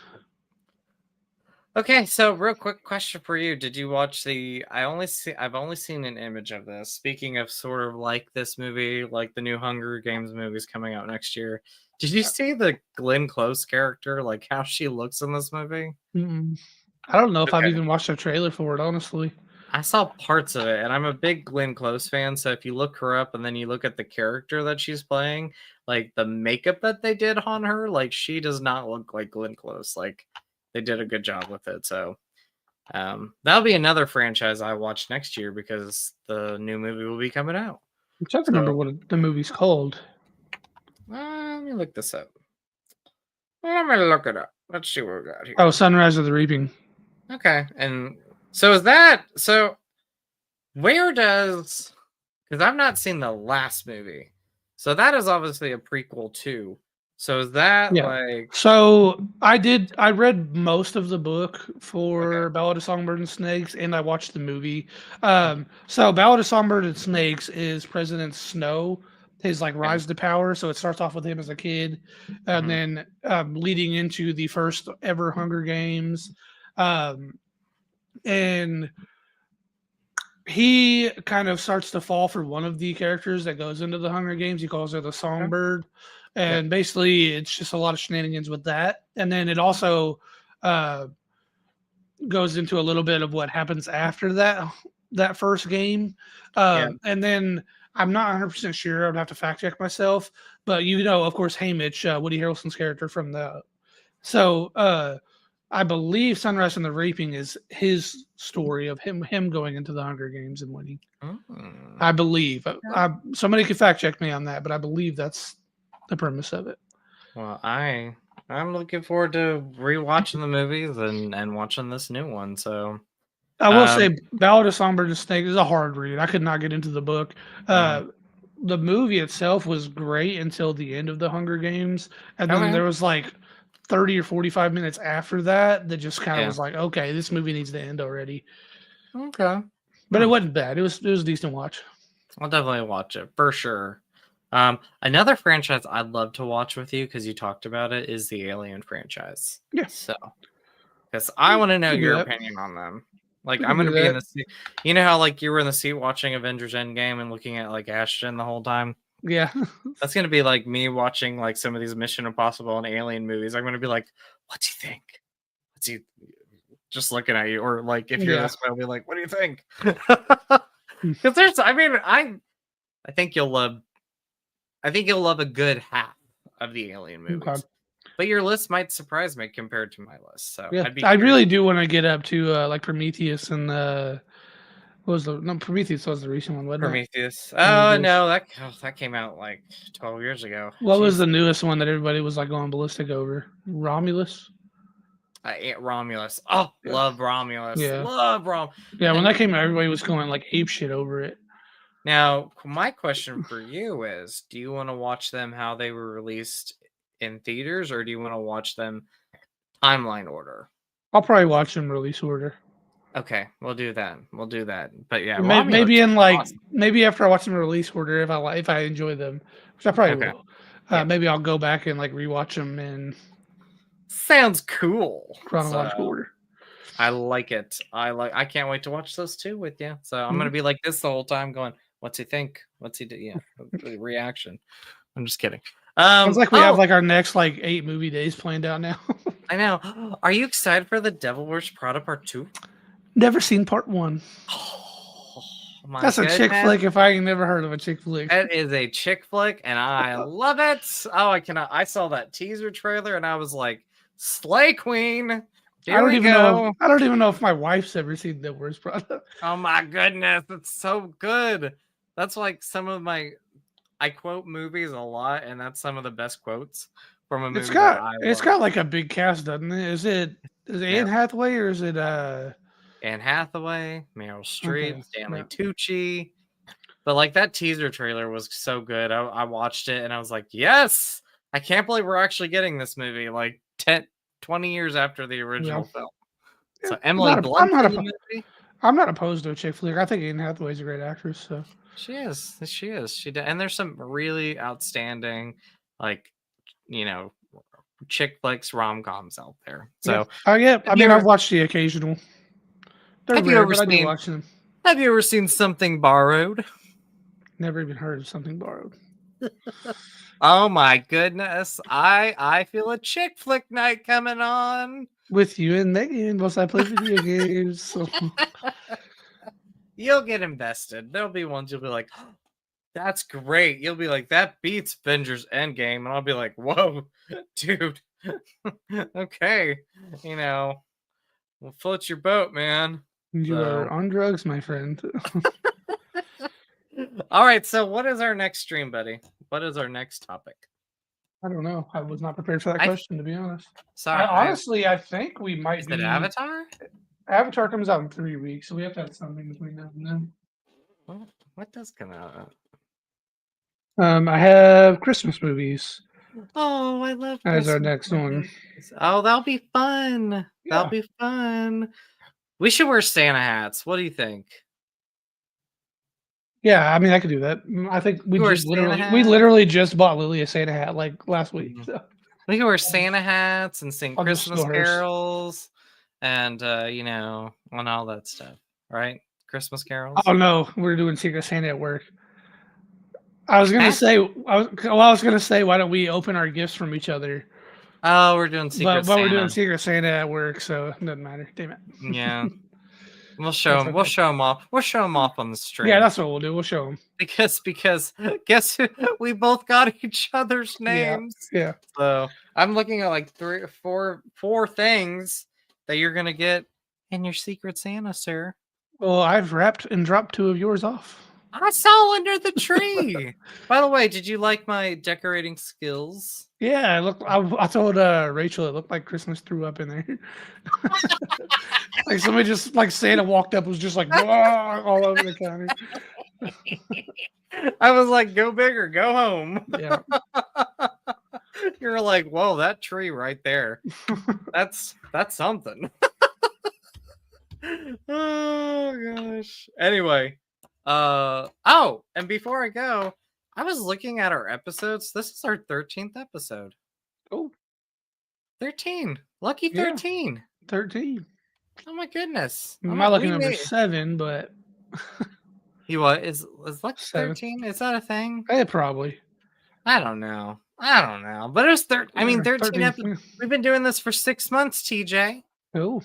Okay, so real quick question for you: did you watch the? I've only seen an image of this. Speaking of sort of like this movie, like the new Hunger Games movies coming out next year. Did you see the Glenn Close character? Like how she looks in this movie? I don't know if I've even watched a trailer for it, honestly. I saw parts of it, and I'm a big Glenn Close fan. So if you look her up and then you look at the character that she's playing, like the makeup that they did on her, like she does not look like Glenn Close. Like they did a good job with it. So that'll be another franchise I watch next year because the new movie will be coming out. I'm trying to remember what the movie's called. Let me look this up. Let me look it up. Let's see what we got here. Oh, Sunrise of the Reaping. Okay, and so is that so? Where does? Because I've not seen the last movie, so that is obviously a prequel too. So is that like? So I read most of the book for Ballad of Songbirds and Snakes, and I watched the movie. So Ballad of Songbirds and Snakes is President Snow, his like rise to power. So it starts off with him as a kid, and then leading into the first ever Hunger Games. And he kind of starts to fall for one of the characters that goes into the Hunger Games. He calls her the Songbird. And basically it's just a lot of shenanigans with that. And then it also goes into a little bit of what happens after that first game. And then I'm not 100% sure. I'd have to fact check myself. But you know, of course, Haymitch, Woody Harrelson's character from the... So I believe Sunrise and the Reaping is his story of him going into the Hunger Games and winning. I believe. Somebody could fact check me on that, but I believe that's the premise of it. Well, I'm looking forward to rewatching the movies and watching this new one. So I will say, Ballad of Songbird and Snake is a hard read. I could not get into the book. The movie itself was great until the end of the Hunger Games, and then there was like 30 or 45 minutes after that just kind of was like, okay, this movie needs to end already. Okay, but it wasn't bad. It was a decent watch. I'll definitely watch it for sure. Another franchise I'd love to watch with you because you talked about it is the Alien franchise. Yeah. So, because I want to know your opinion on them. Like, I'm gonna be in the seat. You know how like you were in the seat watching Avengers Endgame and looking at like Ashton the whole time. Yeah. That's gonna be like me watching like some of these Mission Impossible and Alien movies. I'm gonna be like, what do you think? What's he just looking at you? Or like if you're this way, I'll be like, what do you think? Because there's, I mean, I think you'll love a good half of the Alien movies. Okay. But your list might surprise me compared to my list. So yeah, I really do want to get up to like Prometheus and Prometheus was the recent one, wasn't Prometheus. Oh no, that came out like 12 years ago. What was the newest one that everybody was like going ballistic over? Romulus. Romulus. Oh, yeah. Love Romulus. Yeah. Love Romulus. Yeah, when that came out, everybody was going like ape shit over it. Now, my question for you is, do you want to watch them how they were released in theaters, or do you want to watch them timeline order? I'll probably watch them release order. Okay, we'll do that. But yeah, maybe in like awesome. Maybe after I watch them release order, if I enjoy them, which I probably will. Maybe I'll go back and like rewatch them in. Sounds cool. Chronological order. I like it. I can't wait to watch those two with you. So I'm gonna be like this the whole time, going, "What's he think? What's he do?" Yeah, the reaction. I'm just kidding. Sounds like we have like our next like 8 movie days planned out now. I know. Are you excited for The Devil Wears Prada Part 2? Never seen Part 1. That's a chick flick if I ain't never heard of a chick flick. That is a chick flick, and I love it. Oh, I cannot. I saw that teaser trailer, and I was like, "Slay Queen." I don't even know if my wife's ever seen The Devil Wears Prada. Oh my goodness, it's so good. That's like some of my. I quote movies a lot, and that's some of the best quotes from a movie. It's got like a big cast, doesn't it? Is it Anne Hathaway or is it Anne Hathaway, Meryl Streep, Stanley Tucci? But like that teaser trailer was so good. I watched it and I was like, yes, I can't believe we're actually getting this movie like 20 years after the original film. So Emily Blunt in the movie. I'm not opposed to a chick flick. I think Anne Hathaway's a great actress. So she is. And there's some really outstanding, like, chick flicks, rom-coms out there. So I've watched the occasional. Have you ever seen Something Borrowed? Never even heard of Something Borrowed. Oh my goodness. I feel a chick flick night coming on. With you and Megan, once I play video games. So. You'll get invested. There'll be ones you'll be like, oh, that's great. You'll be like, that beats Avengers Endgame. And I'll be like, whoa, dude. Okay. We'll float your boat, man. You are on drugs, my friend. All right. So what is our next stream, buddy? What is our next topic? I don't know. I was not prepared for that question, to be honest. Sorry. I think we might be. Is it Avatar? Avatar comes out in 3 weeks, so we have to have something between now and then. What does come out? I have Christmas movies. Oh, I love Christmas as our next one. Oh, that'll be fun. Yeah. That'll be fun. We should wear Santa hats. What do you think? Yeah, I mean, I could do that. I think we literally just bought Lily a Santa hat like last week. So. We can wear Santa hats and sing Christmas carols and, on all that stuff, right? Christmas carols. Oh, no. We're doing Secret Santa at work. I was going to say, why don't we open our gifts from each other? Oh, we're doing Secret Santa. But we're doing Secret Santa at work, so it doesn't matter. Damn it. Yeah. We'll show them. Okay. We'll show them off. We'll show them off on the stream. Yeah, that's what we'll do. We'll show them because guess who? We both got each other's names. Yeah. So I'm looking at like 3 or 4 things, that you're gonna get in your Secret Santa, sir? Well, I've wrapped and dropped 2 of yours off. I saw under the tree. By the way, did you like my decorating skills? Yeah, it looked. I told Rachel it looked like Christmas threw up in there. Like somebody just like Santa walked up, was just like all over the counter. I was like, go big or go home. Yeah. You're like, whoa, that tree right there. That's something. Oh gosh. Anyway, oh, and before I go, I was looking at our episodes. This is our 13th episode. Oh, 13. Lucky Yeah. 13. 13. Oh my goodness. My lucky number 7, but You what? Is Lucky 7. 13? Is that a thing? Probably. I don't know. But it's 13. I mean, 13 episodes. We've been doing this for 6 months, TJ. Oh,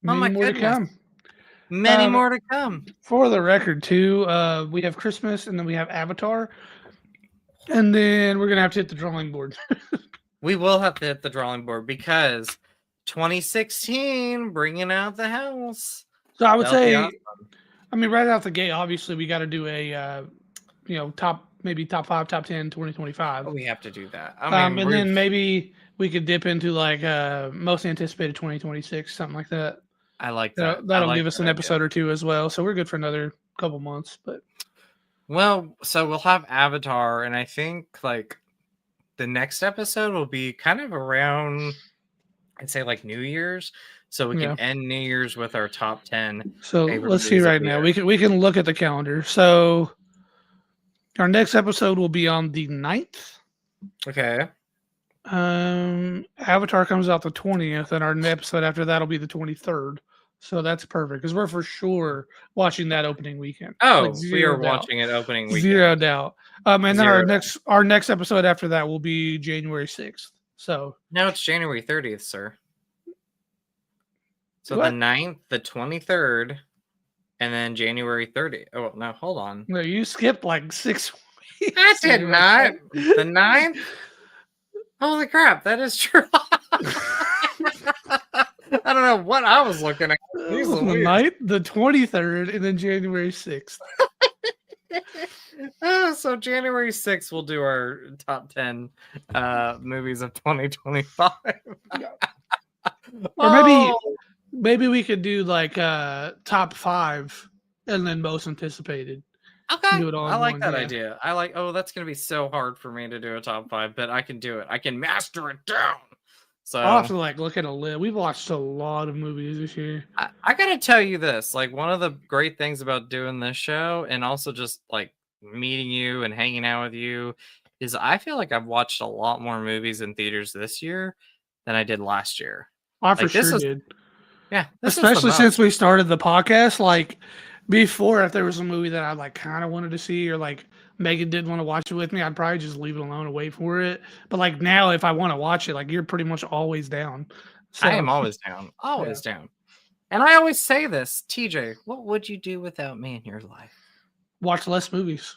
my many more to goodness. come. Many more to come. For the record, too, we have Christmas and then we have Avatar, and then we're gonna have to hit the drawing board. We will have to hit the drawing board because 2016 bringing out the house. So I would That'll be say, awesome. I mean, right out the gate, obviously we got to do a, top 5, top 10, 2025. Oh, we have to do that. I mean, and then maybe we could dip into like most anticipated 2026, something like that. I like that. That'll give us an episode or 2 as well. So we're good for another couple months. But well, so we'll have Avatar, and I think like the next episode will be kind of around, I'd say like New Year's, so we can end New Year's with our top 10. So let's see right now. We can look at the calendar. So our next episode will be on the 9th. Okay. Avatar comes out the 20th, and our episode after that will be the 23rd. So that's perfect because we're for sure watching that opening weekend. Oh, like we are watching it opening weekend. 0 doubt. And then our next episode after that will be January 6th. So no, it's January 30th, sir. So the 9th, the 23rd, and then January 30th. Oh no, hold on. No, you skipped like 6 weeks. I did not. The 9th. Holy crap, that is true. I don't know what I was looking at. The 9th, the 23rd, and then January 6th. So January 6th, we'll do our top 10 movies of 2025. Or maybe we could do like top 5 and then most anticipated. Okay, I like that idea. That's going to be so hard for me to do a top 5, but I can do it. I can master it down. So I'll have to like look at a list. We've watched a lot of movies this year. I got to tell you this, like one of the great things about doing this show and also just like meeting you and hanging out with you is I feel like I've watched a lot more movies in theaters this year than I did last year. I for sure did. Yeah. Especially since we started the podcast, like before, if there was a movie that I like kind of wanted to see or like Megan didn't want to watch it with me, I'd probably just leave it alone and wait for it. But like now, if I want to watch it, like you're pretty much always down. So, I am always down. Always down. And I always say this, TJ, what would you do without me in your life? Watch less movies.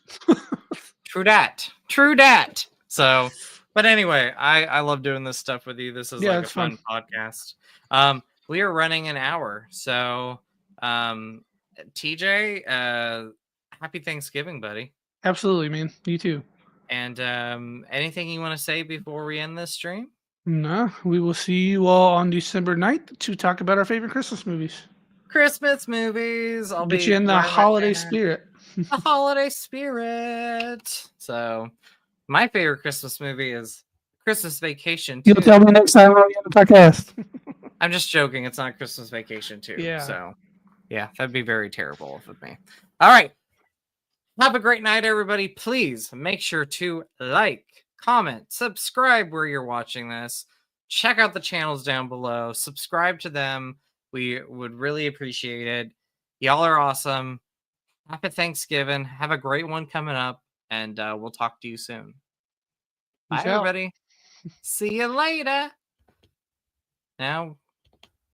True that. True that. So, but anyway, I love doing this stuff with you. This is like a fun podcast. We are running an hour. So, TJ, happy Thanksgiving, buddy. Absolutely, man. You too. And anything you want to say before we end this stream? No, we will see you all on December 9th to talk about our favorite Christmas movies. Christmas movies. I'll get you in the holiday spirit. The holiday spirit. So, my favorite Christmas movie is Christmas Vacation 2. You'll tell me next time we're on the podcast. I'm just joking. It's not Christmas Vacation 2. Yeah. So, yeah, that'd be very terrible of me. All right. Have a great night, everybody. Please make sure to like, comment, subscribe where you're watching this. Check out the channels down below. Subscribe to them. We would really appreciate it. Y'all are awesome. Happy Thanksgiving. Have a great one coming up, and we'll talk to you soon. Bye, everybody. See you later. Now